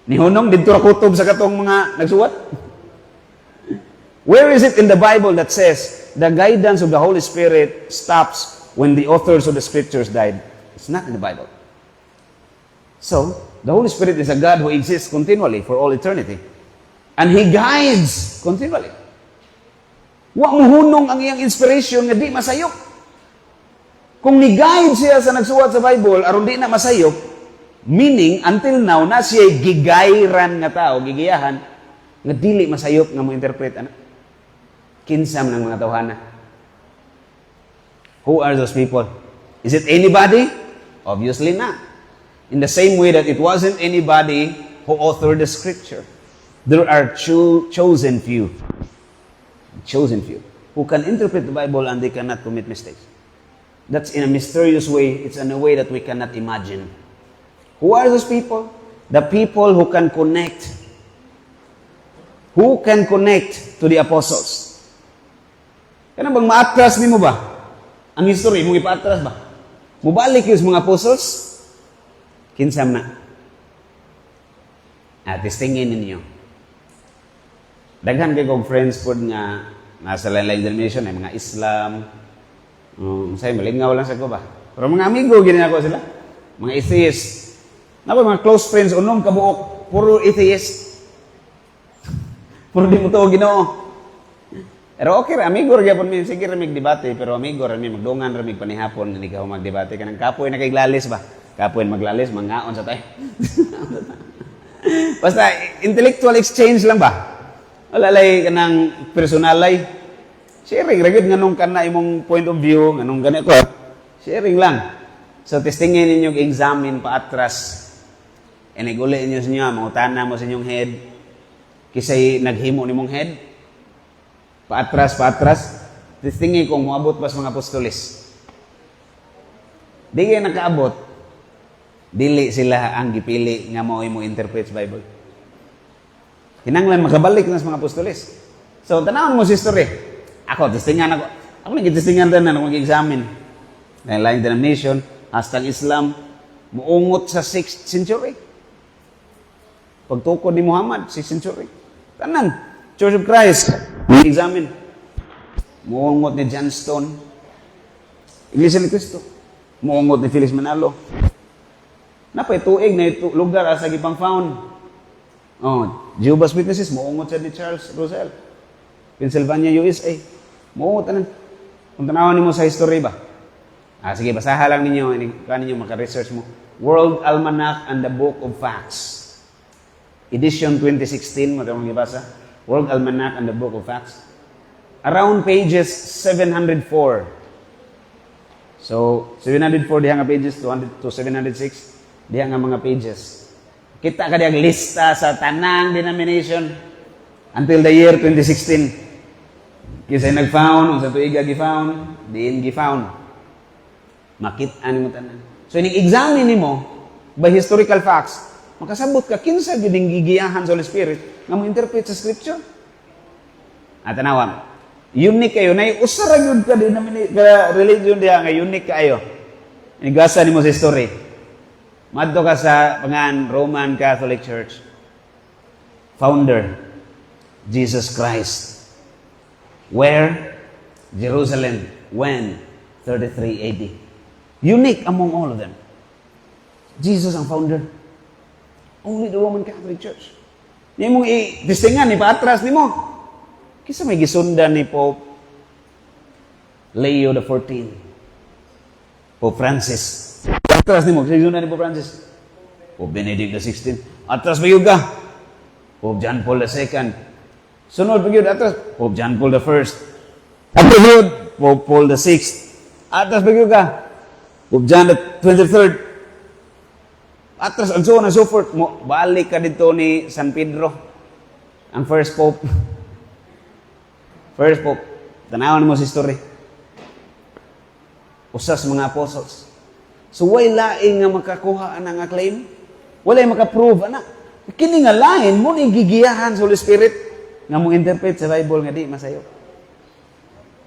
Nihunong, dito ra kutob sa katong mga nagsuwat? Where is it in the Bible that says the guidance of the Holy Spirit stops when the authors of the scriptures died? It's not in the Bible. So, the Holy Spirit is a God who exists continually for all eternity. And He guides continually. Wa muhunong ang iyang inspiration nga di masayop. Kung ni-guide siya sa nagsuwat sa Bible, aron di na masayop, meaning, until now, na siya gigayran nga tao, gigiyahan, nga dili masayop nga mo interpret. Kinsam ng mga tawhana. Who are those people? Is it anybody? Obviously not. In the same way that it wasn't anybody who authored the scripture. There are chosen few who can interpret the Bible and they cannot commit mistakes. That's in a mysterious way. It's in a way that we cannot imagine. Who are those people? The people who can connect. Who can connect to the apostles? Kaya bang maatras ni mo ba? Ang history, mong ipaatras ba? Mubalik yung mga apostles? Kinsam na. At testingin ninyo. Daghan kayo kong friends po nga nasa lain-lain denomination, ay mga Islam. Sa'yo, malingaw lang sa ko ba? Pero mga amigo, ganyan ako sila. Mga atheist. Napo, mga close friends, unong kabuok, puro atheist. Puro di mo to Ginoo. Pero okay, amigo, gyapon mi sige ra mig debate, pero amigo ra mi magdungan ra mig panihapon nga ikaw magdebate kanang kapoy na kay glalis ba. Kapoy maglalis, mangaon sa tay. Basta intellectual exchange lang ba? Wala lay kanang personalay. Sharing ra gyud nganong kana imong point of view, nganong ganito. Sharing lang. So testingin ninyo examine pa atras. Iniguli ninyo sa inyo, mangutana mo sa inyong head. Kisay naghimo nimong head. Paatras. Testingin kung moabot pa sa mga apostoles. Di kayo nakaabot. Dili sila ang gipili nga mo interpret sa Bible. Kinanglan makabalik na sa mga apostoles. So, tanawon mo si story. Ako, testingan ako. Ako nag-testingan din na mag-examine. Lain denomination, hasta Islam, muungot sa 6th century. Pagtukod ni Muhammad, 6th century. Tanan, Church of Christ, mag-examine. Muungot ni Johnston. Iglesia ni Cristo. Muungot ni Felix Manalo. Napay tuig na ito, lugar asa gipang found. Jehovah's Witnesses, muungot siya ni Charles Russell. Pennsylvania, USA. Muungot tanan. Kung tanawan mo sa history ba? Sige, basaha lang ninyo. Kaya ninyo maka-research mo. World Almanac and the Book of Facts. Edition 2016, matawang ibasa. World Almanac and the Book of Facts. Around pages 704. So, 704 diha nga pages, 200 to 706 diha nga mga pages. Kita ka diyang lista sa tanang denomination until the year 2016. Kisay nag-found, kung sa tuiga gi-found, diin gi-found. Makit-an mo tanan. So, inig-examine mo by historical facts, makasabot ka, kinsa giding gigiyahan sa Holy Spirit nga mo interpret sa Scripture. At tanawan, unique kayo, na usara yun ka din namin, religion diya nga unique kayo. Inigasa ni mo sa history. Madto ka sa pangan Roman Catholic Church. Founder, Jesus Christ. Where? Jerusalem. When? 33 AD. Unique among all of them. Jesus ang founder. Only the Roman Catholic Church. Hindi mong i-distingan, ipaatras ni mo. Kisa may gisundan ni Pope Leo XIV. Pope Francis. Atras ni mo, kasi gisundan ni Pope Francis. Pope Benedict XVI. Atras ba yun ka? Pope John Paul II. Sunod pa yun, atras. Pope John Paul I. Atras yun, Pope Paul VI. Atras pa yun ka? Pope John XXIII. Atras, and so on and so forth. Balik ka dito ni San Pedro. Ang first Pope. First Pope. Tanawan mo si story. Usas mga apostles. So, wala laing nga makakuha ang claim. Wala makaprove, anak. Kini nga lain mo ni gigiyahan sa Holy Spirit nga mo interpret sa Bible nga di masayo.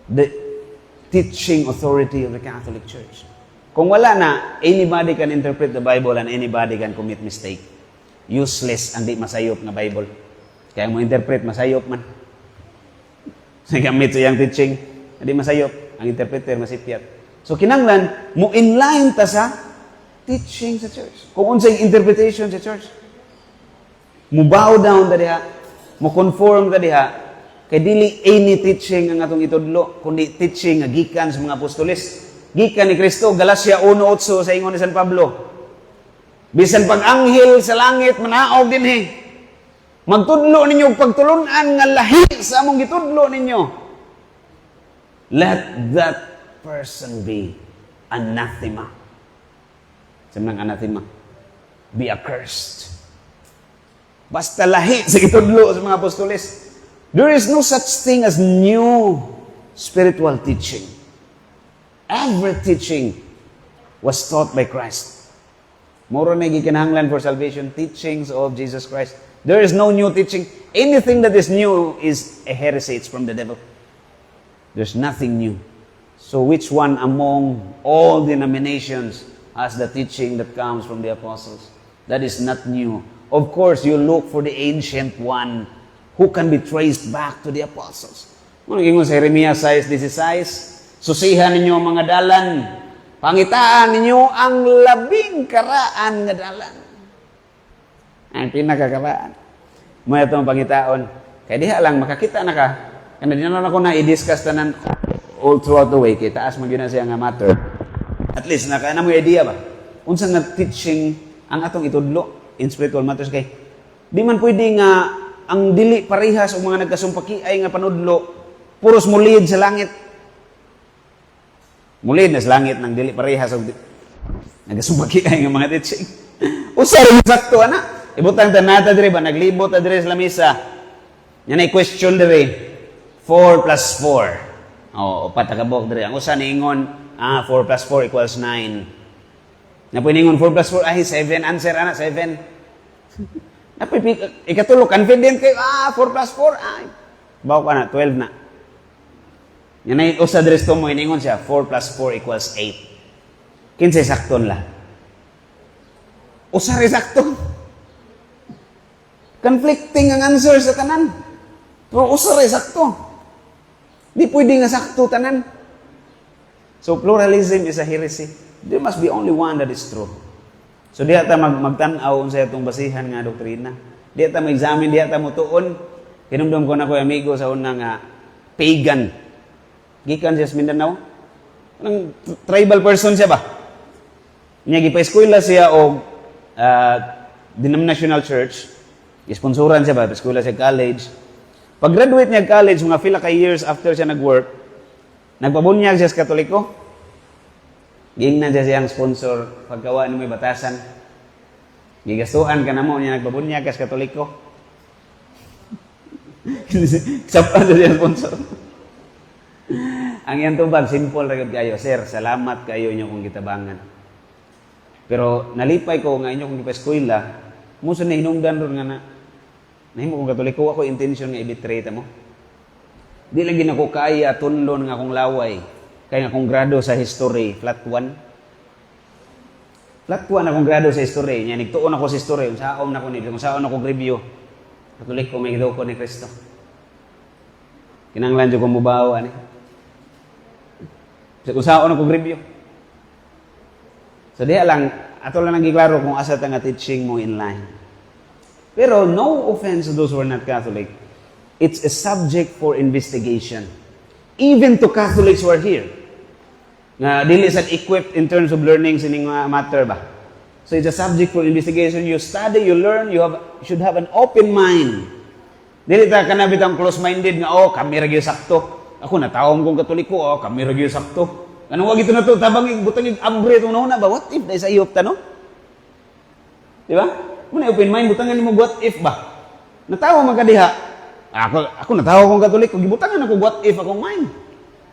The teaching authority of the Catholic Church. Kung wala na, anybody can interpret the Bible and anybody can commit mistake. Useless ang di masayop nga Bible. Kaya mo interpret, masayop man. Nagamit sa iyang teaching, hindi masayop. Ang interpreter, masipyat. So, kinanglan, mo inline ta sa teaching sa church. Kung unsay interpretation sa church. Mo bow down ta diha, mo conform ta diha, kay dili any teaching ang atong itudlo, kundi teaching nga gikan sa mga apostoles. Gikan ni Kristo, Galatia 1:8 sa ingon ni San Pablo. Bisan pag-anghel sa langit, manaog din magtudlo ninyo pagtulunan nga lahi sa among gitudlo ninyo. Let that person be anathema. Sa mga anathema. be accursed. Basta lahi sa itudlo sa mga apostoles. There is no such thing as new spiritual teaching. Every teaching was taught by Christ. Moro na gikinahanglan for salvation, teachings of Jesus Christ. There is no new teaching. Anything that is new is a heresy. It's from the devil. There's nothing new. So which one among all denominations has the teaching that comes from the apostles? That is not new. Of course, you look for the ancient one who can be traced back to the apostles. Muna gingon sa Jeremiah 6:16, susihan ninyo ang mga dalan, pangitaan ninyo ang labing karaan nga dalan. Ang pinakakaraan. Muna itong pangitaon. Kaya diha lang, makakita na ka. Kaya di na ako na i-discuss tanan all throughout the way. Kaya taas mag-yun na siya nga matter. At least, na mo idea ba? Unsa nga teaching ang atong itudlo in spiritual matters kay di man pwede nga ang dili parehas o mga nagkasumpaki ay nga panudlo puros mulid sa langit. Mulid na sa langit nang dili parehas og nagkasumpaki ay nga mga teaching. Usa rin sakto ana. Ibutang tanata dire ba naglibot ta dire sa lamisa. Yan ay question dire. 4 plus 4. Upat ka kabok dire. Ang usa niingon 4 plus 4 equals 9. Napiningon 4 plus 4 ay 7. Answer ana 7. Ikatulo, confident kayo, 4 plus 4, ay. Bawa ka na, 12 na. Yan ay usa dres to mo, iningon siya, 4 plus 4 equals 8. Kinsay sakton la. Usa rin sakton. Conflicting ang answer sa tanan. Pero usa rin sakto. Di pwede nga sakto tanan. So pluralism is a heresy. There must be only one that is true. So diha ta magtan-aw unsa itong basihan nga doktrina. Diha ta mag-examine, diha ta mo tuon. Kinumdum ko na ko amigo sa unang pagan. Gikan siya sa Mindanao. Anong tribal person siya ba? Niya gipa-eskwela siya og denominational church. Isponsoran siya ba? Pa-eskwela siya college. Pag-graduate niya college, mga pila ka years after siya nag-work, nagpabunyag siya sa Katoliko. Gingnan siya siyang sponsor paggawa ng may batasan. Gigastuhan ka na mo niya nagpabunyag ka sa Katoliko. Sapan siya siyang sponsor. Ang yan tubag, simple rin kayo. Sir, salamat kayo inyo kong gitabangan. Pero nalipay ko nga inyo kong gipa-eskwela, muso na hinungdan ron nga na nahimo kong Katoliko, ako intention nga i-betray ta mo. Di lagi na ko kaya tunlon nga akong laway. Kaya nga akong grado sa history, flat 1. Flat 1 akong grado sa history. Nya nigtuon ako sa history, kung saan ako ni, kung saan ako review. Katoliko may giduko ni Kristo. Kinanglan jud ko mubaw ani. Kung saan ako review. So diha lang ato lang nagiklaro kung asa ta nga teaching mo in line. Pero no offense to those who are not Catholic. It's a subject for investigation. Even to Catholics who are here. Nga dili sad equipped in terms of learning sining matter ba. So it's a subject for investigation. You study, you learn, you should have an open mind. Dili ta kana bitang close-minded nga kami ra gyud sakto. Ako natawon kong Katoliko, kami ra gyud sakto. Kanang wag ito na to tabang butang ambre itong nauna ba? What if dai sa iyop ta no? Di ba? Muna open mind butangan nimo what if ba? Natawo man ka diha. Ako natawo kong Katoliko, gibutangan ako what if akong mind.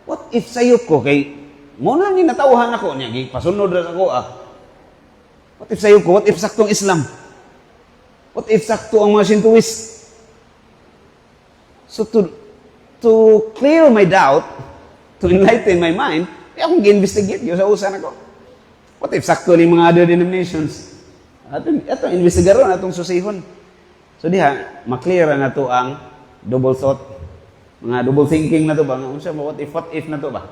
What if sa iyop ko kay mo na ni natawhan ako niya gipasunod ra ako What if sayo ko? What if saktong Islam? What if sakto ang mga Shintoist? So to clear my doubt, to enlighten my mind, akong gi-investigate yung sa usan ako. What if sakto ni mga other denominations? Ito investigaron atong susihon. So diha maklear na to ang double thought, mga double thinking na to ba? Unsa mo what if na to ba?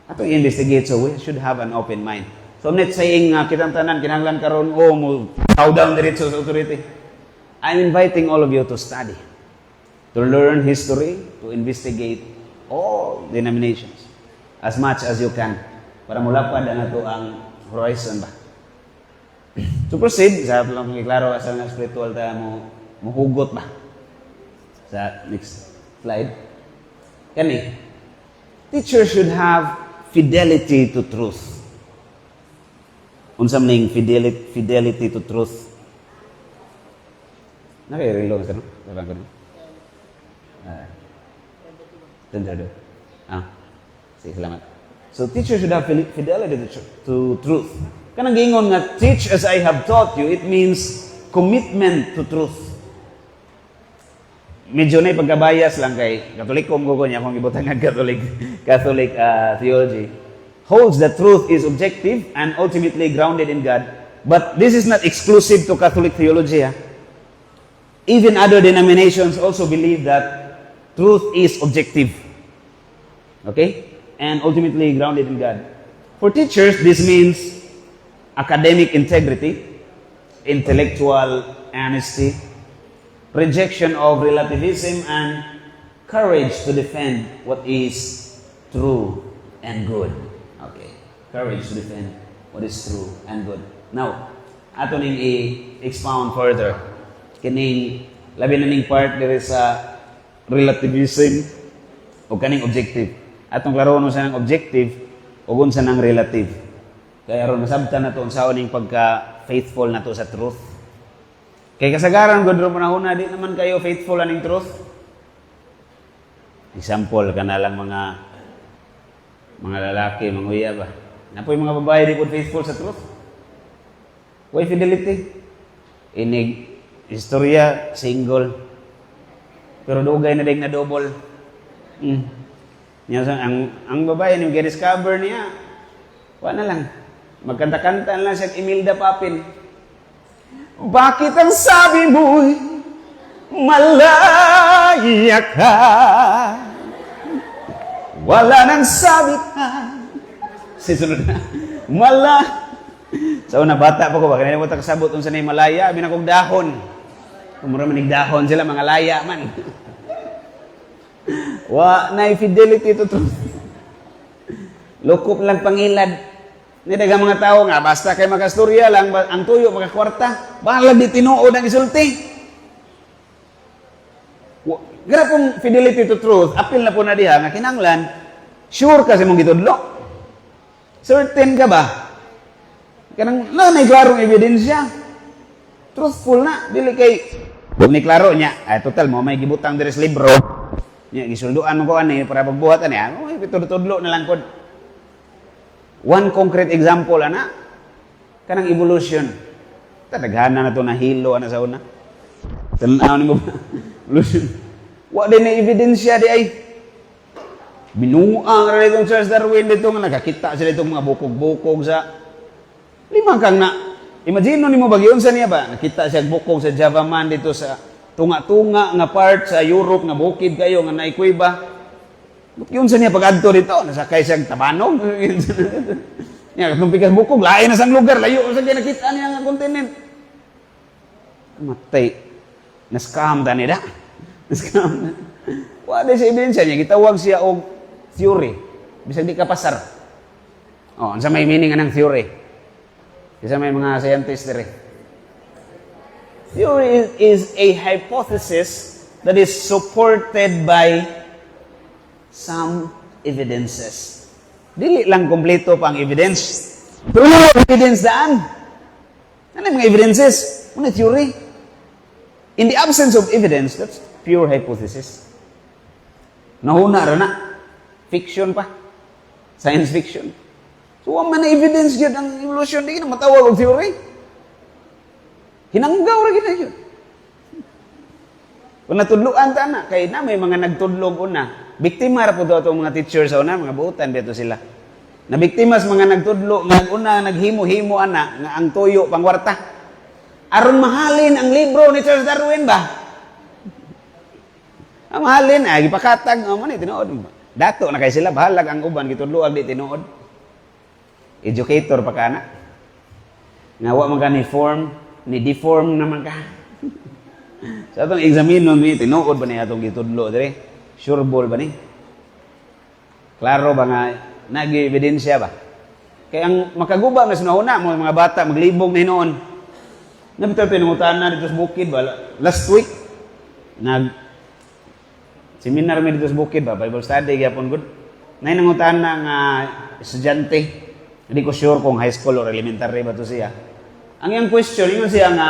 Ato i-investigate, so we should have an open mind. So I'm not saying kitang tanan, kinahanglan karon mo bow down diretso sa authority. I'm inviting all of you to study, to learn history, to investigate all denominations as much as you can para mulapad na to ang horizon ba. To proceed, sa lang kong iklaro asa nga spiritual ta mo muhugot ba. Sa next slide. Kani, teacher should have fidelity to truth. Unsa maning fidelity to truth? Nakairilo ka no? Sabang ko no? Dun. Sige, salamat. So, teacher should have fidelity to truth. Kanang gingon nga, teach as I have taught you, it means commitment to truth. Medyo na pagkabayas lang kay Katolikom ko niya kung ibutang ng Catholic theology. Holds that truth is objective and ultimately grounded in God. But this is not exclusive to Catholic theology. Even other denominations also believe that truth is objective. Okay? And ultimately grounded in God. For teachers, this means academic integrity, intellectual honesty, rejection of relativism, and courage to defend what is true and good. Okay. Courage to defend what is true and good. Now, ato ning i-expound further. Kining labi na ning part diri sa relativism o kaning objective. Atong klaro no sa nang objective o unsa nang relative. Kaya ron masabtan na to unsaon ning pagka-faithful na to sa truth. Kay kasagaran gud ron panahon na di naman kayo faithful aning truth. Example kana lang mga lalaki, mga uya ba. Napoy mga babae di pud faithful sa truth. Why fidelity? Inig istorya single. Pero dugay na dig na double. Ang babae ni discover niya, wala na lang. Magkanta-kanta lang siya Imelda Papin. Bakit ang sabi mo'y malaya ka? Wala nang sabitan. Sisunod na. Sa una bata pa ko, baka na mo takasabot unsa na malaya, abi na kong dahon. Kumura manig dahon sila, mga laya man. Wa na fidelity to truth. Lukop lang pangilad. Ni daghang mga tao nga basta kay makastorya lang ang tuyo makakwarta, bahala di tinuod ang isulti. Gra pong fidelity to truth, apil na po na diha nga kinanglan sure ka sa mong gitudlo. Certain ka ba? Kanang may klarong ebidensya. Truthful na, dili kay ni klaro niya. Ay total mo may gibutang diri sa libro. Nya gisulduan mo ko ani para pagbuhat ani. Ay tudlo na lang kod. One concrete example ana kanang evolution. Tadaghana na to na hilo ana sa una. Tan-aw nimo evolution. Wa din na ebidensya di ay. Binuang ra itong Charles Darwin dito nga nakakita sila itong mga bukog-bukog sa lima kang na. Imagine nimo bagyon sa niya ba nakita siya bukog sa Java man dito sa tunga-tunga nga part sa Europe nga bukid kayo nga naikuiba. Yun sa niya pag-adto dito, nasakay siyang tabanog. Yan, katong pikas bukog, lain na sang lugar, layo sa nakita niya nga kontinent. Matay. Naskam ta nila. Naskam na. Wala siya ebidensya niya, gitawag siya og theory. Bisag di ka pasar. Oh, sa may meaning ng theory. Kasi may mga scientists dire. Theory is a hypothesis that is supported by some evidences. Dili lang kompleto pa ang evidence. Pero ano evidence daan? Ano yung mga evidences? Ano theory? In the absence of evidence, that's pure hypothesis. Nahuna rin na. Fiction pa. Science fiction. So, ang man evidence yun ang evolution, di na matawag ang theory. Hinanggaw rin kita yun. Kung natudluan ta na, kaya na may mga nagtudlog una. Biktima ra po daw itong mga teachers una, mga buutan dito sila. Nabiktimas mga nagtudlo, una naghimo-himo ana, nga ang tuyo pangwarta. Aron mahalin ang libro ni Charles Darwin ba? Ang mahalin, ay ipakatag, man tinuod. Dato na kay sila, bahalag ang uban, gitudloag di tinuod. Educator pa ka na. Nga wa man ka ni form, ni deform naman ka. Sa itong examine nun, tinuod ba niya itong gitudlo dire? Sure ball ba ni? Klaro ba nga, nag-ebidensya ba? Kaya ang makaguba na sunahuna, mga bata, maglibong na hinoon. Nabitaw pinungutan na dito sa bukid ba? Last week, seminar mi dito sa bukid ba? Bible study, gyapon good. Nangutan na nga estudyante. Hindi ko sure kung high school or elementary ba to siya. Ang iyang question, yun siya nga,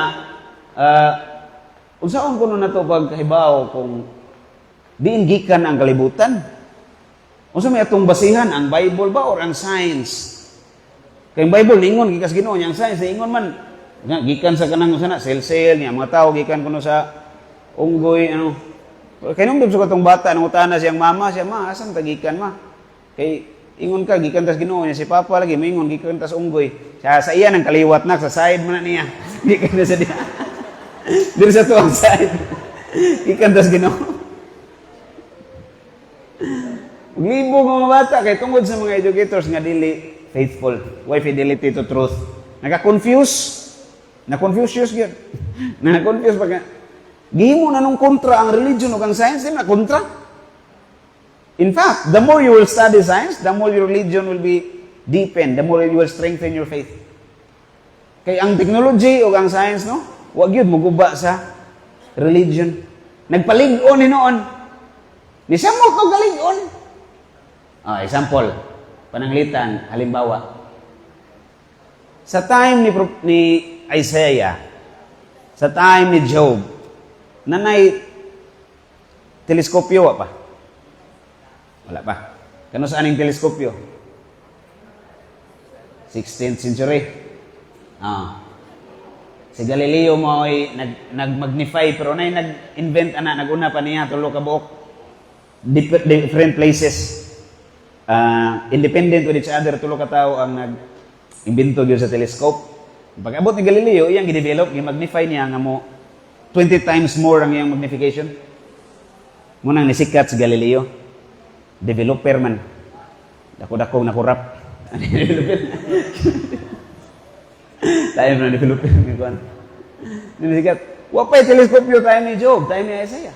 Unsaon kuno nato pagkahibaw kung diin gikan ang kalibutan? Unsa may atong basihan, ang Bible ba or ang science? Kay ang Bible ningon gikas Ginoo, yang science ningon man nga gikan sa kanang sana sel-sel niya mga tao gikan kuno sa unggoy ano. Kay nung sa katong bata nang utana siyang mama, siya ma asam tagikan ma. Kay ingon ka gikan tas Ginoo niya si papa lagi moingon gikan tas unggoy. Sa iya nang kaliwat na sa side man na niya. Gikan na sa diha. Diri sa tuwang side. Gikan tas Ginoo. Libo mga bata kay tungod sa mga educators nga dili faithful, why fidelity to truth. Naka-confuse. Na-confuse yun. Na-confuse pagka gihimo na nung kontra ang religion ug ang science din na kontra. In fact, the more you will study science, the more your religion will be deepened, the more you will strengthen your faith. Kay ang technology ug ang science no, wag yun muguba sa religion. Nagpalig-on ni noon. Ni samot og galig-on. Example, pananglitan, halimbawa. Sa time ni Isaiah, sa time ni Job, nanay teleskopyo pa. Wala pa. Kano saan ang teleskopyo? 16th century. Si Galileo mo ay nag-magnify pero nag-invent nag-una pa niya tulo ka buok different places. Independent with each other, tulo ka tao ang nag-imbento gyud sa telescope. Pag-abot ni Galileo, iyang gidevelop, gi-magnify niya nga mo 20 times more ang iyang magnification. Munang nisikat si Galileo. Developer man. Dako-dako nakurap. Tayo na developer ni Juan. Nisikat. Wapay teleskopyo tayo ni Job, tayo ni Isaiah.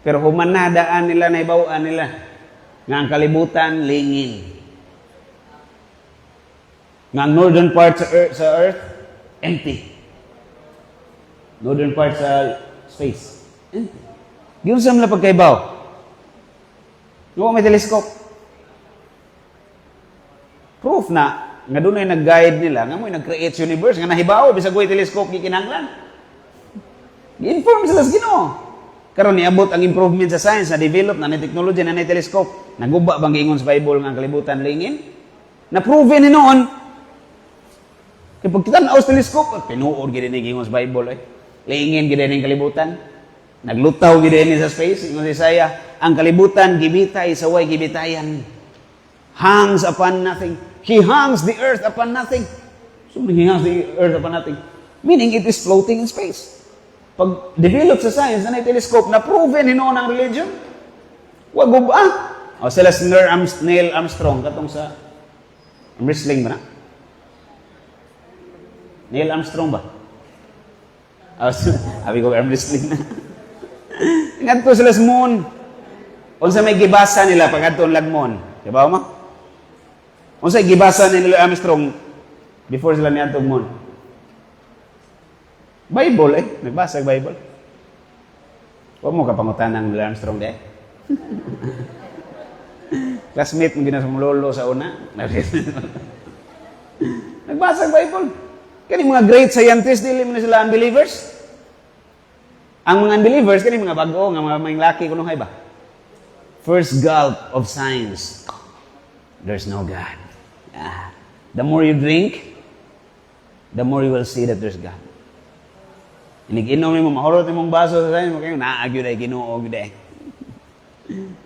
Pero humanadaan nila, naibawaan nila nga ang kalibutan lingin. Nga ang northern part sa earth empty. Northern part sa space empty. Giun sa mala pagkaibaw. Nga may telescope. Proof na nga doon ay nag-guide nila nga mo nag-create universe nga nahibaw bisag way telescope gikinahanglan. Gi-inform sila sa Ginoo. Karon niabot ang improvement sa science, na develop na technology na telescope. Naguba bang giingon sa Bible nga ang kalibutan lingin? Na-prove ni noon. Kay pag kitanaw sa telescope, tinuod gid ni giingon sa Bible Lingin gid ni kalibutan. Naglutaw gid ni sa space, ingon si Isaiah, ang kalibutan gibitay sa way gibitayan. Hangs upon nothing. He hangs the earth upon nothing. So he hangs the earth upon nothing. Meaning it is floating in space. Pag develop sa science na telescope na proven hinoon ang religion, wag ba? Sila si Neil Armstrong katong sa wrestling ba na? Neil Armstrong ba? Sabi ko arm wrestling na. Ngadto sila sa moon. Unsa may gibasa nila pag adto lagmon? Diba ma? Unsa gibasa ni Neil Armstrong before sila niadto moon? Bible nagbasa ang Bible. Huwag mo kapangutanang Neil Armstrong de. Classmate mo ginasa mong lolo sa una. Nagbasa ang Bible. Kani mga great scientists, dili mo na sila unbelievers. Ang mga unbelievers, kani mga bago, nga mga laki, kunong hay ba? First gulp of science. There's no God. The more you drink, the more you will see that there's God. Inig-inom mo, mahurot mong baso sa science, kayo, naagyo dahil Ginoo, dahil.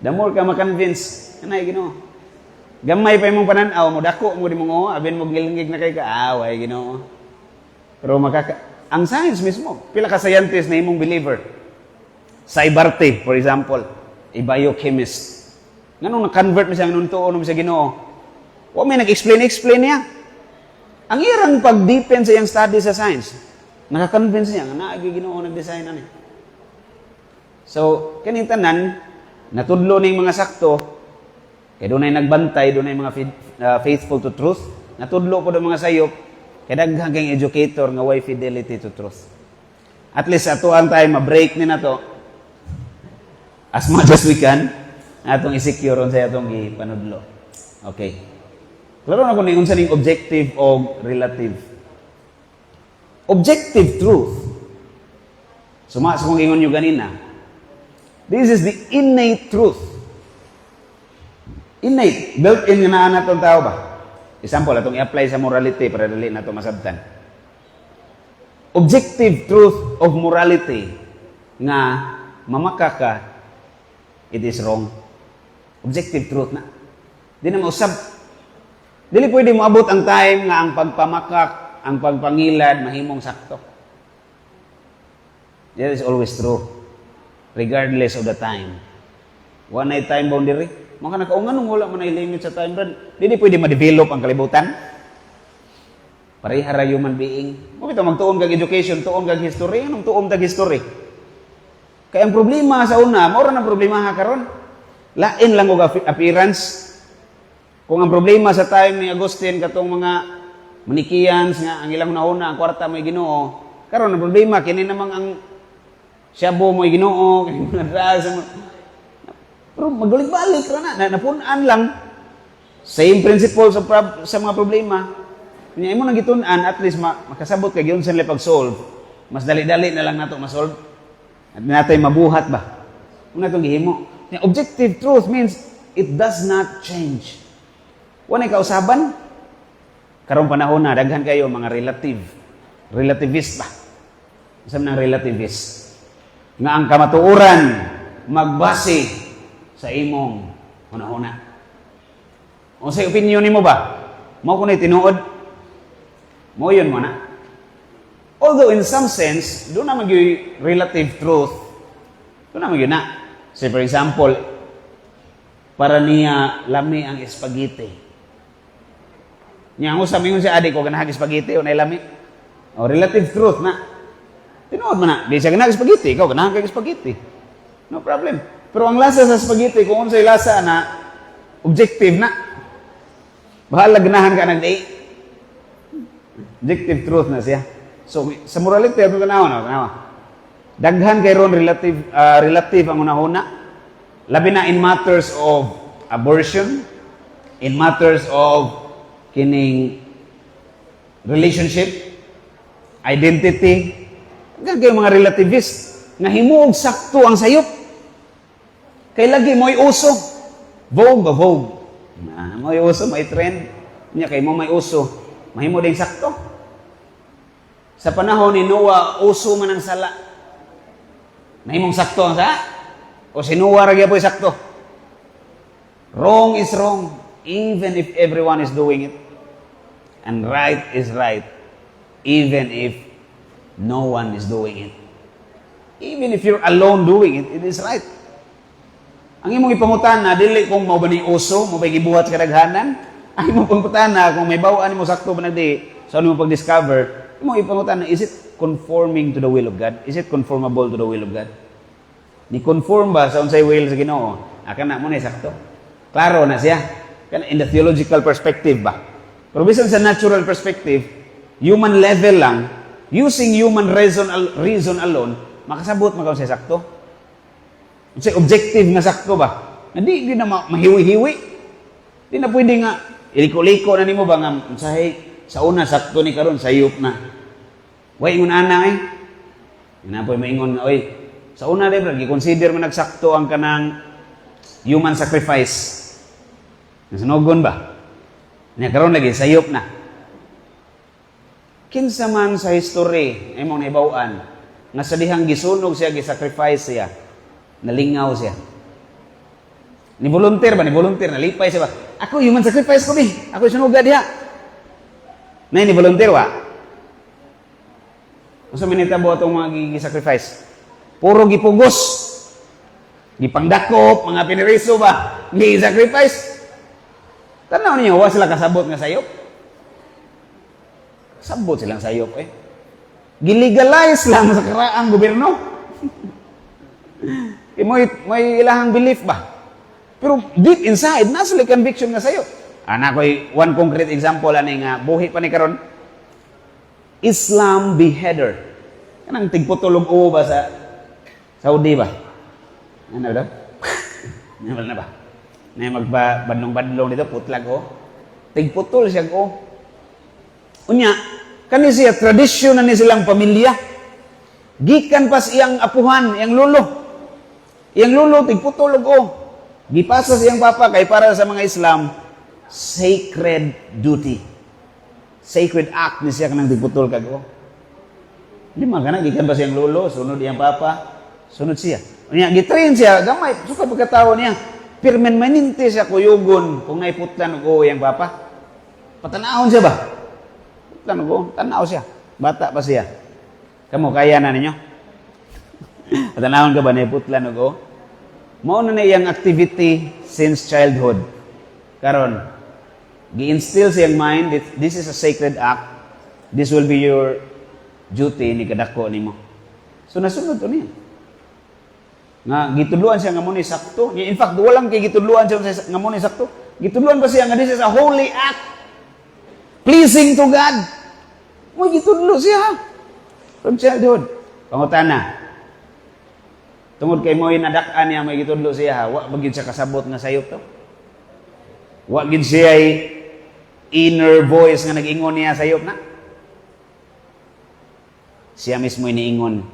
The more ka makonvince, anay Ginoo. Gamay pa yung pananaw mo, dako mo di mong abin mo gilingig na kay ka, away Ginoo. Pero ang science mismo, pila ka scientist na imong believer. Saibarte, for example, a biochemist. Ganun na-convert mo siya, ganun tuon mo siya Ginoo. Huwag may nag-explain niya. Ang irang pag-deepen sa iyang study sa science, nakakonvince niya nga naagi Ginoo nag-design ani. So, kaning tanan natudlo ning mga sakto kay dunay nagbantay, dunay mga faithful to truth, natudlo po mga sayop kay daghang kang educator nga way fidelity to truth. At least ato ang time ma-break ni nato as much as we can atong i-secure sa atong ipanudlo. Okay. Klaro na ko ning unsa ning objective o relative. Objective truth Suma sa kong ingon nyo ganina, this is the innate truth. Innate. Built-in nga na itong tao ba? Example, itong i-apply sa morality para dali na ito masabtan. Objective truth of morality nga mamaka ka, it is wrong. Objective truth na. Di na mausab. Dili pwede mo abot ang time nga ang pagpamakak, ang pagpangilad, mahimong sakto. That is always true. Regardless of the time. One night time boundary. Maka nakaungan nung wala man ay limit sa time, brad. Dili pwede ma-develop ang kalibutan. Parehara human being. Kung ito magtuon kag education, tuon kag history, anong tuon kag history? Kaya ang problema sa una, maura ng problema ha karon. Lain lang og appearance. Kung ang problema sa time ni Agustin katong mga Manichaeans nga ang ilang nauna ang kwarta may Ginoo, karon ang problema kini namang ang Shabu mo Ginoo, kini mga drugs. Pero magbalik-balik ra na napunan lang. Same principle sa mga problema. Kanya imo nang gitun-an at least makasabot kay gyud sa pag-solve. Mas dali-dali na lang nato ma-solve. At natay mabuhat ba? Una itong gihimo. Objective truth means it does not change. Wala kausaban. Karong panahon na, daghan kayo mga relativist ba? Isang ng relativist. Nga ang kamatuuran magbase sa imong una-una. O sa opinion ni mo ba? Mo ko na tinuod? Mo yun mo na. Although in some sense, doon naman yung relative truth. Doon naman yun na. Say for example, para niya lami ang spaghetti. Niya ang usap mingon siya, adik ko ganahag spaghetti o nailami. O relative truth na. Tinuod mo na. Di siya ganahag spaghetti, ikaw ganahag spaghetti. No problem. Pero ang lasa sa spaghetti, kung unsay lasa na, objective na. Bahala ganahan ka nagday. Objective truth na siya. So, sa morality, ito ganawa. Daghan kay ron relative ang unahuna. Labi na in matters of abortion, in matters of kining relationship, identity. Daghan kayo mga relativist nga himuog sakto ang sayop. Kay lagi mo'y uso. Vogue ba vogue? Mo'y uso, may trend. Nya kay mo may uso. Mahimo din sakto. Sa panahon ni Noah, uso man ang sala. Mahimong sakto ang sala? O si Noah ragya po'y sakto? Wrong is wrong, even if everyone is doing it. And right is right, even if no one is doing it. Even if you're alone doing it, it is right. Ang imong ipangutan na, dili kung mao ba ni uso, mo ba gibuhat sa kadaghanan, ang imong ipangutan na, kung may bawaan mo sakto ba na di, sa ano mo pag-discover, imong ipangutan na, is it conforming to the will of God? Is it conformable to the will of God? Ni conform ba sa unsay will sa Ginoo? Akan na mo na sakto. Klaro na siya. In the theological perspective ba? Pero bisan sa natural perspective, human level lang, using human reason alone, makasabot makaw siya sakto. It's objective nga sakto ba? Hindi na mahiwi-hiwi. Hindi na pwede nga, iliko-liko na nimo ba nga, sa una sakto ni karon sayop na. Way ingon ana Inapoy maingon, oy, sa una rin, i-consider mo nagsakto ang kanang human sacrifice. Nasunogon ba? Niya karon lagi sayop na. Kinsa man sa history ay mong naibawaan nga sa dihang gisunog siya, gisacrifice siya, nalingaw siya. Ni volunteer, nalipay siya ba? Ako human sacrifice ko ni. Ako sunuga diha. Nay ni volunteer wa. Unsa man nitabo atong mga gisacrifice? Puro gipugos. Gipangdakop, mga piniriso ba? Gi-sacrifice. Tanaw niyo, wa sila kasabot nga sayop. Sabot silang sayop Gilegalize lang sa karaang gobyerno. May ilahang belief ba? Pero deep inside, nasa conviction nga sayop. Anak ko'y one concrete example ani nga buhi pa ni karon. Islam beheader. Kanang tigputulog o ba sa Saudi ba? Ano daw? Ano na ba? Na magbadlong-badlong dito, putlag Tigputol siya Unya, kani siya, tradisyon na ni silang pamilya. Gikan pas iyang apuhan, iyang lulo. Iyang lulo, tigputol og o. Gipasa sa iyang papa, kay para sa mga Islam, sacred duty. Sacred act ni siya kanang tigputol kag o. Lima ka na, gikan pa siyang lulo, sunod iyang papa, sunod siya. Unya, gitrain siya, gamay, suka pagkatawa niya, permanente siya kuyugon kung naiputlan o iyang papa. Patanahon siya ba? Putlan o, tanaw siya. Bata pa siya. Kamu, kaya na ninyo? Patanahon ka ba naiputlan o? Mao na iyang activity since childhood. Karon, gi-instill sa iyang mind that this is a sacred act. This will be your duty ni kadako nimo. So nasunod to niya. Nga gitudluan siya nga mo ni sakto. In fact, walang kay gitudluan siya nga mo ni sakto. Gitudluan pa siya nga this is a holy act. Pleasing to God. Mo gitudlo siya from childhood. Pangutana. Tungod kay mo inadak-an niya may gitudlo siya, wa bagid siya kasabot nga sayop to. Wa gid siya inner voice nga nag-ingon niya sayop na. Siya mismo iniingon,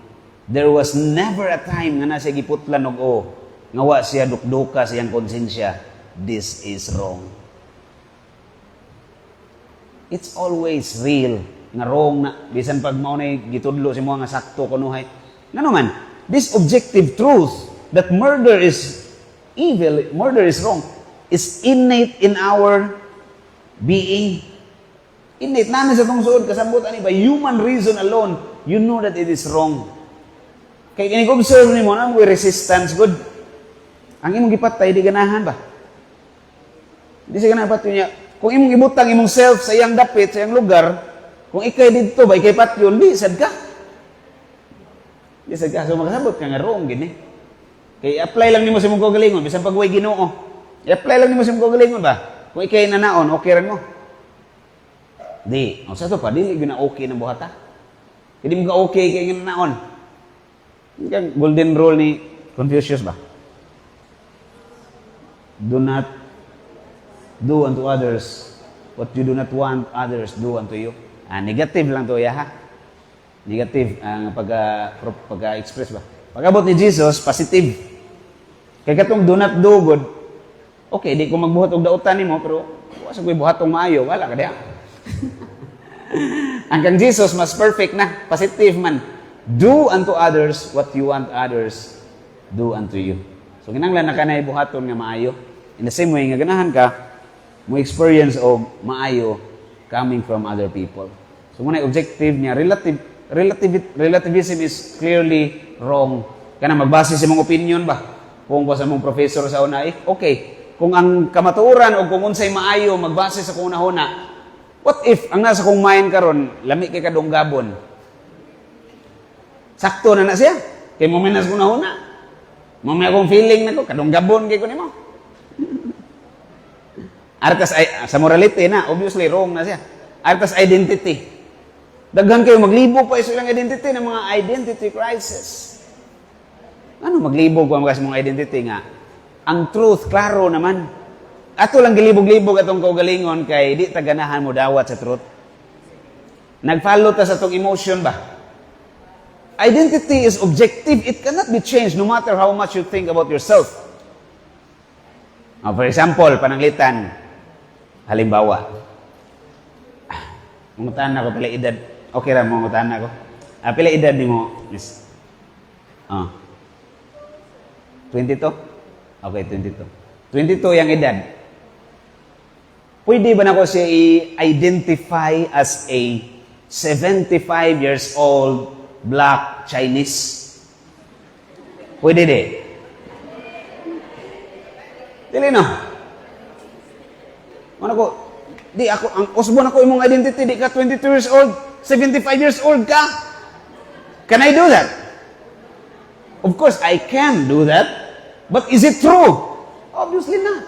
there was never a time nga na siya giputlan og o, nga wa siya dukduka sa iyang konsensya, this is wrong. It's always real nga wrong na bisan pag mao nay gitudlo si mo nga sakto kunuhay. Ngano man, this objective truth that murder is evil, murder is wrong, is innate in our being. Innate namin sa tungsoon kasabot ani by human reason alone, you know that it is wrong. Kay kini ko observe nimo nang way resistance good. Ang imong gipatay di ganahan ba? Di siya ganahan patyo niya. Kung imong ibutang imong self sa iyang dapit, sa iyang lugar, kung ikay dito ba ikay patyon, di sad ka. Di sad ka. So makasabot ka nga wrong gini. Kay apply lang nimo sa imong kagalingon bisan pag way Ginoo. I-apply lang nimo sa imong kagalingon ba? Kung ikay nanaon, okay ran mo. Di, sa to pa dili gyud na okay na buhata. Hindi mo ka okay kay nanaon. Yung golden rule ni Confucius ba? Do not do unto others what you do not want others do unto you. Negative lang to ya ha. Negative ang pagka-express ba. Pag-abot ni Jesus, positive. Kay katong do not do good. Okay, di ko magbuhat og dautan nimo pero wa sa ko'y buhatong maayo, wala ka diha. Ang kang Jesus mas perfect na, positive man. Do unto others what you want others do unto you. So kinahanglan na kanay buhaton nga maayo. In the same way nga ganahan ka mo experience of maayo coming from other people. So muna objective niya relativism is clearly wrong. Kana magbase sa mong opinion ba? Kung sa mong professor sa una okay. Kung ang kamatuoran o kung unsay maayo magbase sa kung una, what if ang nasa kong mind karon lami kay kadong gabon? Sakto na siya. Kay mo minas ko na una. Mo may akong feeling nako kadong gabon kay ko nimo. Artas ay sa morality na obviously wrong na siya. Artas identity. Daghan kayo maglibog pa ilang identity ng mga identity crisis. Ano maglibog ko mga mong identity nga? Ang truth klaro naman. Ato lang gilibog-libog atong kaugalingon kay di ta ganahan mo dawat sa truth. Nagfollow ta sa tong emotion ba? Identity is objective. It cannot be changed no matter how much you think about yourself. For example, pananglitan. Halimbawa, mungutahan ako pila edad. Okay ra mo mungutahan ako. Pila edad nimo, miss? 22? Okay, 22. 22 yung edad. Pwede ba na ko siya i-identify as a 75 years old black Chinese? Pwede di? Dili no? Ano ko? Di ako, ang usbon ako imong identity, di ka 22 years old, 75 years old ka. Can I do that? Of course, I can do that. But is it true? Obviously not.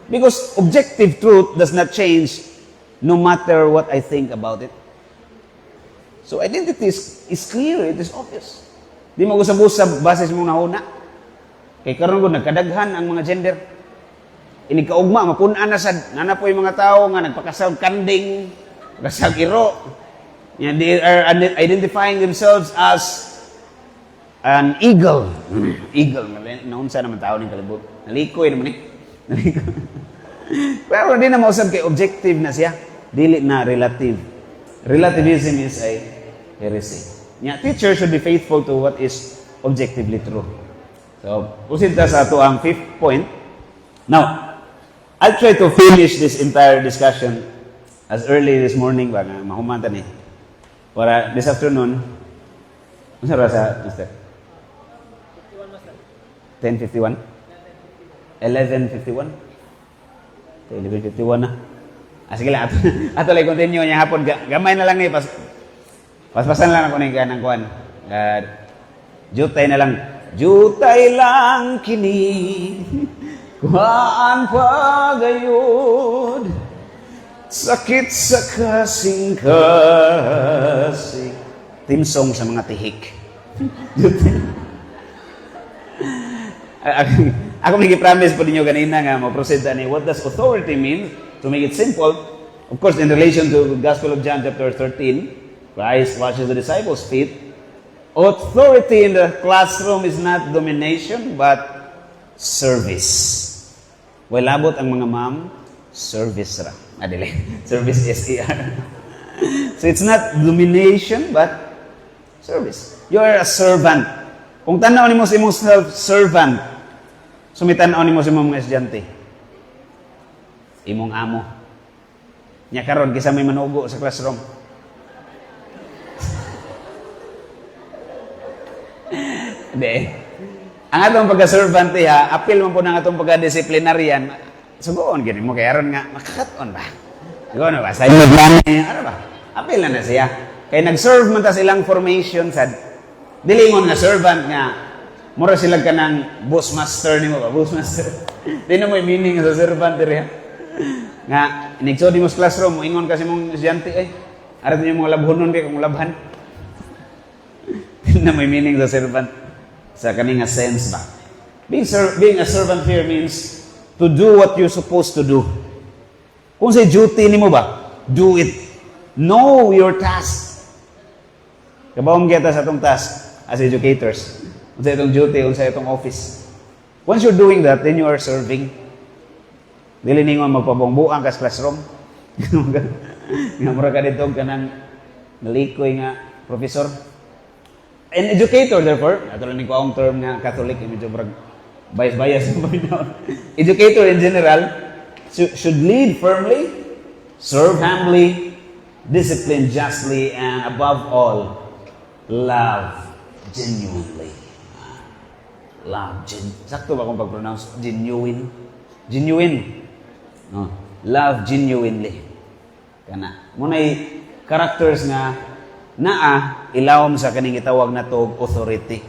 Because objective truth does not change no matter what I think about it. So identity is clear, it is obvious. Di mo usab-usab base sa mong nahuna. Kay karon gud nagkadaghan ang mga gender. Ini kaugma mapun-an na sad nana po yung mga tao nga nagpakasag kanding, kasag iro. They are identifying themselves as An eagle. Eagle. Naunsa naman tao ng kalibot. Nalikoy naman eh. Nalikoy. Pero hindi na mausap kay objective na siya. Dili na relative. Relativism is a heresy. Teacher should be faithful to what is objectively true. So, usin ta sa ato ang fifth point. Now, I'll try to finish this entire discussion as early this morning, baga mahumantan eh. Para this afternoon, ano sa Master? 10:51? 11:51? 11:51 na. Sige lang, ato lang continue niya hapon. Gamay na lang ni, paspasan lang ako ng kanang kuhan. Jutay na lang. Jutay lang kini, kuhaan pa gayod, sakit sa kasing-kasing. Team song sa mga tihik. Ako nag-promise po ninyo kanina nga ma-proceed ni what does authority mean? To make it simple, of course, in relation to the Gospel of John chapter 13, Christ washes the disciples' feet. Authority in the classroom is not domination, but service. Well, abot ang mga ma'am, service ra. Adili, service S-E-R. So it's not domination, but service. You are a servant. Kung tanaw ni mo sa imong servant, sumitanaw ni mo sa imong mga estudyante, imong amo. Nya karon kisa may manugo sa classroom. Hindi. Ang atong pagka-servant ha, apil man po ng atong pagka-disciplinaryan, sugoon gini mo kay aron nga makakaton ba? Sugoon ba? Sa inyo ano ba? Apil na siya. Kay nag-serve man ta silang formation sad. Dilingon nga servant nga mura sila kanang boss master nimo ba? Boss master. Di na mo meaning sa servant diri ha. Nga, inigso di mo sa classroom, ingon kasi mong estudyante, arat niyo mga labhonon kay kung labhan. Na may meaning sa servant. Sa kaninga sense ba? Being a servant here means to do what you're supposed to do. Kung sa duty ni mo ba, do it. Know your task. Kabawang kita sa itong task as educators. Kung sa itong duty, kung sa itong office. Once you're doing that, then you are serving. Dili ningon magpabongbuang ka sa classroom. Nga mura ka dito ka ng nalikoy nga professor. An educator, therefore, ato lang ko ang term nga Catholic, medyo bias-bias. Educator in general should lead firmly, serve humbly, discipline justly, and above all, love genuinely. Sakto ba kung pag-pronounce? Genuine. No. Love genuinely. Kana. Muna'y characters nga ilawom sa kaning itawag na to authority.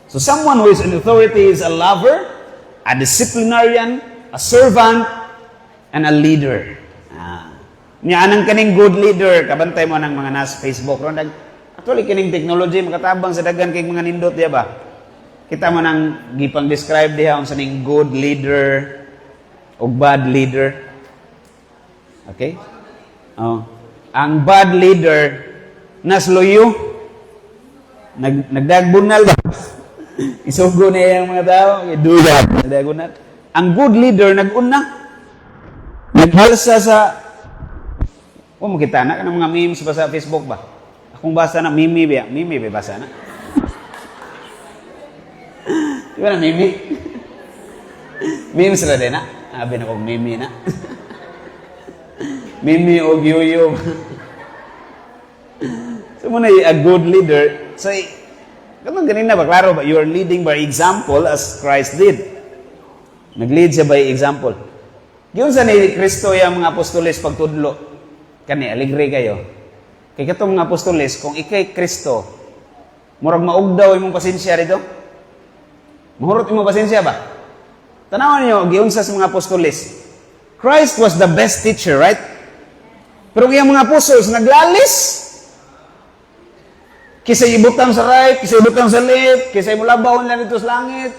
So someone who is in authority is a lover, a disciplinarian, a servant, and a leader. Nya anang kaning good leader, kabantay mo ng mga nasa Facebook. Actually, kining technology, makatabang sa dagan kay mga nindot, diya ba? Kita mo nang gipang describe diha kung saan good leader o bad leader. Okay? Ang bad leader, nasloyo, nagdagbunal ba? Isugo na yung mga tao, idugad, nagdagbunal. Ang good leader, nag-una, naghalsa sa, makita na ka ng mga memes ba sa Facebook ba? Akong basa na, meme ba basa na? Di ba na meme? Memes na din na? Sabi na kong meme na. Meme o yuyo. So muna a good leader. So, katong ganina ba, klaro ba? You are leading by example as Christ did. Nag-lead siya by example. Yun sa ni Kristo yung mga apostoles pagtudlo. Kani, aligre kayo. Kaya katong mga apostoles, kung ikay Kristo, murag maugdaw imong pasensya rito? Mahurot imong pasensya ba? Tanawan niyo, giunsa sa mga apostoles. Christ was the best teacher, right? Pero yung mga apostles, naglalis. Kisa ibutang sa right, kisa ibutang sa left, kisa imulabawon lang dito sa langit.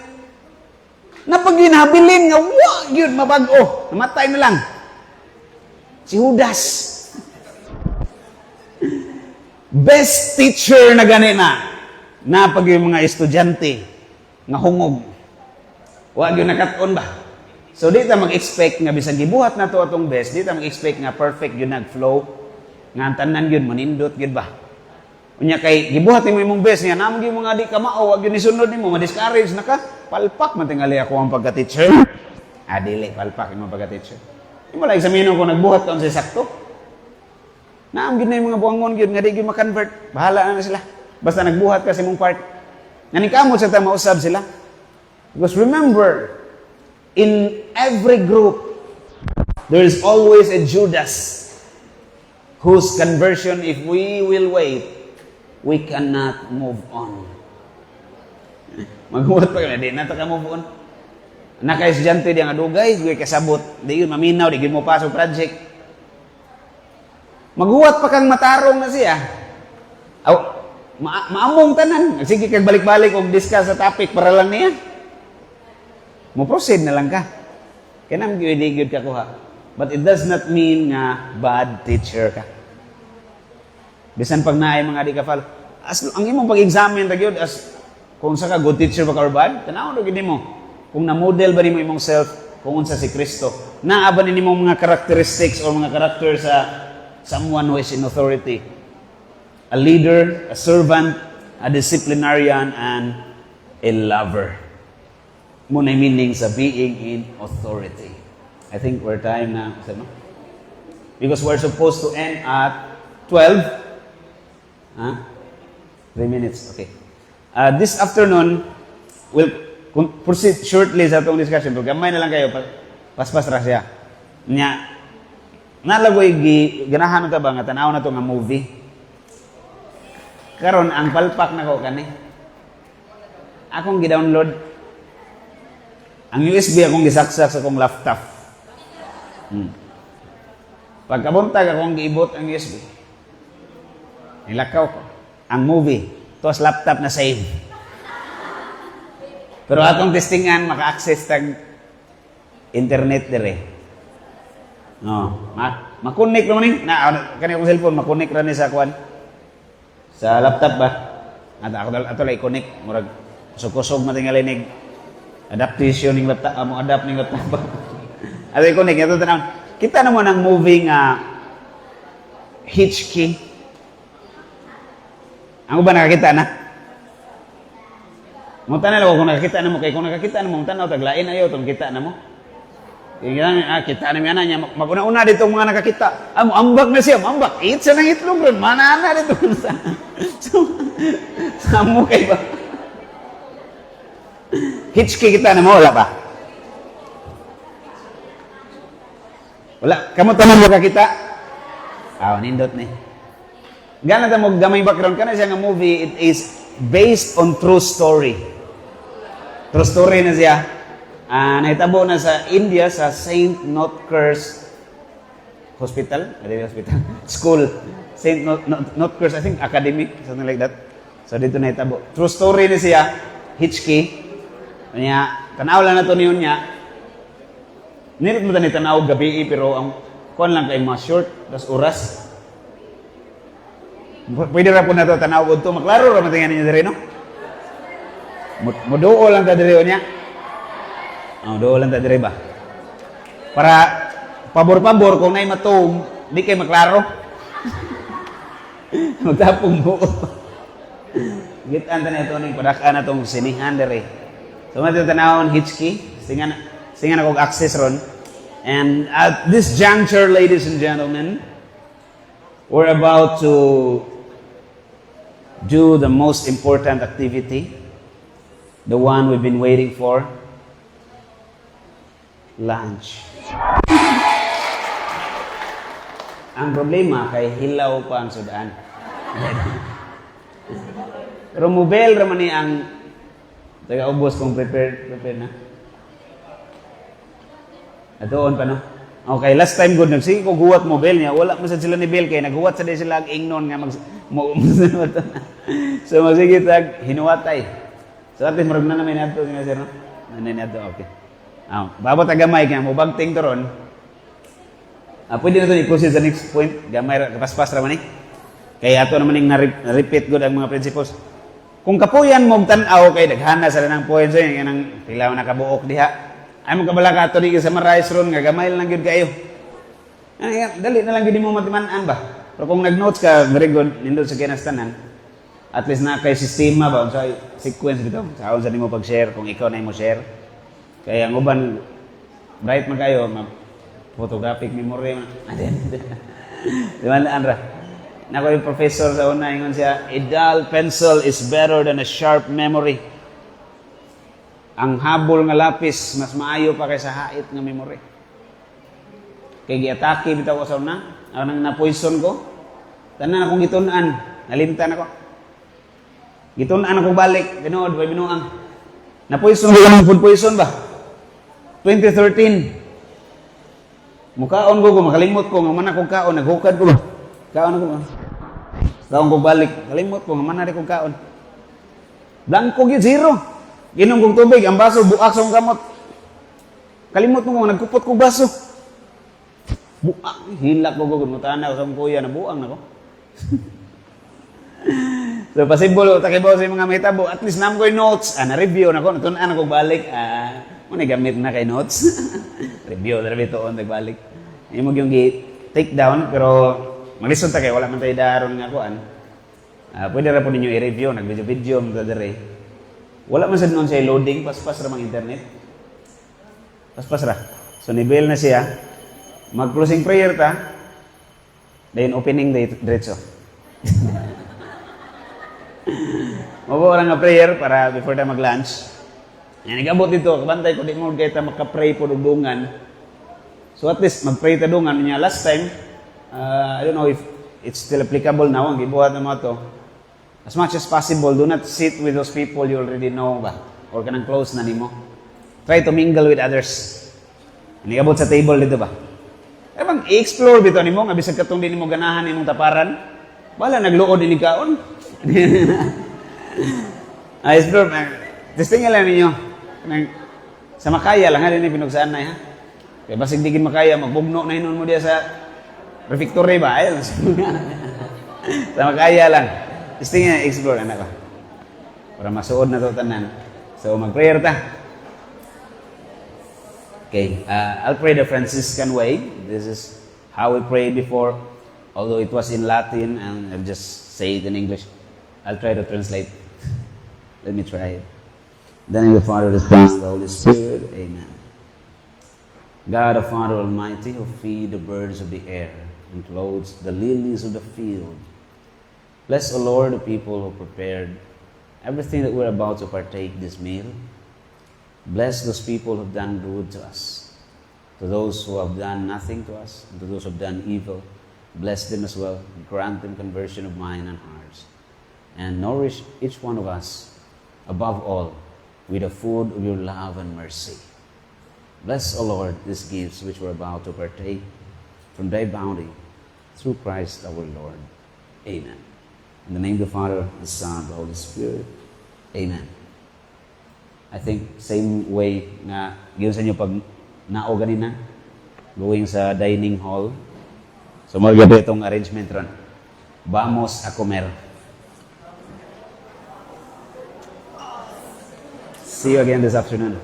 Napaginhabilin nga, yun, mabago. Namatay na lang. Si Judas. Best teacher na gani na. Na pag yung mga estudyante nga hungog. Wa gyud nakat-on ba? So di ta mag-expect nga bisan gibuhat na to atong best, di ta mag-expect nga perfect yun nag-flow. Nga ang tanan yun manindot gyud ba? Unya kay gibuhat mo imong best niya namo gyud mga di ka mao, wag gyud ni sunod nimo, ma-discourage na ka. Palpak man tingali ako ang pagka-teacher. Dili palpak imong pagka-teacher. Imo lang examino ko nagbuhat ka unsay sakto. Naam gyud na yung mga buangon gyud nga di gyud ma-convert. Bahala na sila. Basta nagbuhat ka sa imong part. Nga ni kamot sa ta mausab sila. Because remember, in every group, there is always a Judas whose conversion, if we will wait, we cannot move on. Maghuwat pa yun, di na ka move on. Naka-estudyante di ang adugay, di kasabot, di yun maminaw, di yun mo pasok project. Maghuwat pa kang matarong na siya. Maamong tanan. Sige kag balik-balik og discuss sa topic para lang niya. Mo proceed na lang ka. Kanang gyud ka kuha. But it does not mean nga bad teacher ka. Bisan pag naay mga di ka follow. Ang imong pag-examine ra gyud as kung sa ka good teacher ba ka or bad, tanaw ra gyud nimo. Kung na-model ba nimo imong self kung unsa si Kristo. Naa ba nimo mga characteristics or mga character sa someone who is in authority? A leader, a servant, a disciplinarian, and a lover. Muna meaning sa being in authority. I think we're time na. Because we're supposed to end at 12. 3 minutes. Okay. This afternoon, we'll proceed shortly sa itong discussion. Pero gamay na lang kayo. Paspas ra siya. Nalagoy, ganahan na ba nga tanaw na ito nga movie? Karon ang palpak na ko kani. Akong gi-download. Ang USB akong gisaksak sa akong laptop. Pagkabuntag akong giibot ang USB. Nilakaw ko. Ang movie. Tos laptop na save. Pero atong testingan, maka-access tag internet dire. No. Makunik naman kani akong cellphone, makunik ra ni sa kwan. Sa laptop ba? Ato lang i-connect. Murag kusog-kusog matingali nig adaptation ng laptop. Mo adapt ng laptop ba? Ato i-connect. Ito tanong. Kita naman ang movie nga Hitchkey. Ang ba nakakita na? Munta na lang kung nakakita na mo. Kaya kung nakakita na mo, munta na taglain ayaw itong kita na mo. Kita na niya. Mag-una-una dito mga nakakita. Ambak na siya, ambak. Eat siya ng itlog ron. Manana dito. Sa mo kayo ba? Hitchkey kita na mo, wala ba? Wala. Kamu tanan mo kakita? Nindot ni. Gana ta mo gamay background kana siya nga movie. It is based on true story. True story na siya. Nahitabo na sa India sa St. Notker's Hospital, School. St. Notker's, I think, Academy, something like that. So dito nahitabo. True story na siya, Hitchkey. Tanaw lang na ito niyon niya. Nirit mo tani tanaw gabi, pero ang kuwan lang kay mga short, tas oras. Pwede ra po na ito tanaw ito. Maklaro ra matingan niya diri, no? Muduo lang ta diri niya. Doon lang ta dire ba? Para pabor-pabor kung na'y matong, di kayo maklaro. Magtapong buo. Gitan ta na ito ng padakaan na itong sinihan dire. So matitanahon Hitchkey, singan akong access ron. And at this juncture, ladies and gentlemen, we're about to do the most important activity, the one we've been waiting for. Lunch. Ang problema kay hilaw pa ang sudaan. Pero mobile raman ni ang taga-ubos kung prepare na. Atoon pa no. Okay, last time good nagsige ko guwat mobile niya. Wala man sad sila ni Bel kay naghuwat sa sila ang ingnon nga so magsige tag hinuwatay. So atin murag na namin adto nga sir no. Nanay adto okay. Babot agamay kaya mo bagting to ron. Pwede na ito i-proceed sa next point. Gamay, kapaspas raman eh. Kaya ito naman yung na-repeat good ang mga principles. Kung kapuyan mo tan-aw kay daghana sa nang puyan sa yan ang pilaw na kabuok diha. Ay mo kabala ka to di sa marais ron nga gamay lang gyud kayo. Dali na lang gyud mo matiman-an ba. Pero kung nag-notes ka, very good, nindot sa kinastanan. At least na kay sistema ba sa sequence dito. Sa sa nimo pag-share kung ikaw na imo share. Kaya ang uban bright man kayo, photographic memory. Di man Andra. Nako yung professor sa una, ingon siya, a dull pencil is better than a sharp memory. Ang habol nga lapis, mas maayo pa kaysa hait nga memory. Kaya giatake bitaw ko sa una, nang na-poison ko, tanan akong gitunan, nalimtan ako. Gitunan ako balik, binood, binuang. Na-poison ko ng food poison ba? 2013. Mukaon ko, makalimot ko, nga man akong kaon, naghukad ko ba? Kaon ako. Kaon ko balik. Kalimot ko, man na rin kong kaon. Blanco yun, zero. Ginom kong tubig, ang baso, buak sa kong kamot. Kalimot ko, nagkupot kong baso. Buak. Hilak ko, gumutana ko sa kong kuya, nabuang na ko. So, pasibol, takibaw sa mga mahitabo. At least naman ko yung notes. Na-review na ko, natunan ako balik. Muna gamit na kay notes. Review, ito, nagbalik. Yung mag yung take down, pero maglisod ta kayo, wala man tayo daron nga kuan. Pwede ra po ninyo i-review, nag-video-video mo dere. Wala man sad noon siya loading, paspas ra mang internet. Paspas ra. So nivel na siya. Mag-closing prayer ta. Then opening diretso. Mabuo lang nga prayer para before ta mag-lunch. Yan, nag-abot dito, kabantay ko di mo kaya ta maka-pray po dungan. So at least mag-pray ta dungan niya last time. I don't know if it's still applicable now, ang gibuhat na mga to. As much as possible, do not sit with those people you already know ba? Or kanang close na nimo. Try to mingle with others. Nagabot sa table dito ba? Eh bang, i-explore bito nimo, nga bisag katong din mo ganahan nimong taparan. Wala, nagluod din ikaon. Explore, testingan lang ninyo. Sa makaya lang, ha, din pinugsaan na, ha? Kaya basig digin makaya, magbugno na hinon mo diya sa refectory ba? Ayun. Sama kaya lang. Gusto nga explore, anak ko. Para masuod na ito tanan. So, mag-prayer ta. Okay. I'll pray the Franciscan way. This is how we prayed before. Although it was in Latin, and I'll just say it in English. I'll try to translate. Let me try it. Then in the Father, the Son, and the Holy Spirit. Amen. God, the Father Almighty, who feed the birds of the air, and clothes the lilies of the field. Bless, O Lord, the people who prepared everything that we're about to partake this meal. Bless those people who have done good to us. To those who have done nothing to us, and to those who have done evil, bless them as well. Grant them conversion of mind and hearts. And nourish each one of us, above all, with the food of your love and mercy. Bless, O Lord, these gifts which we're about to partake from thy bounty, through Christ our Lord. Amen. In the name of the Father, the Son, the Holy Spirit. Amen. I think same way na yun sa inyo pag nao ganina, going sa dining hall. So magabi itong arrangement ron. Vamos a comer. See you again this afternoon.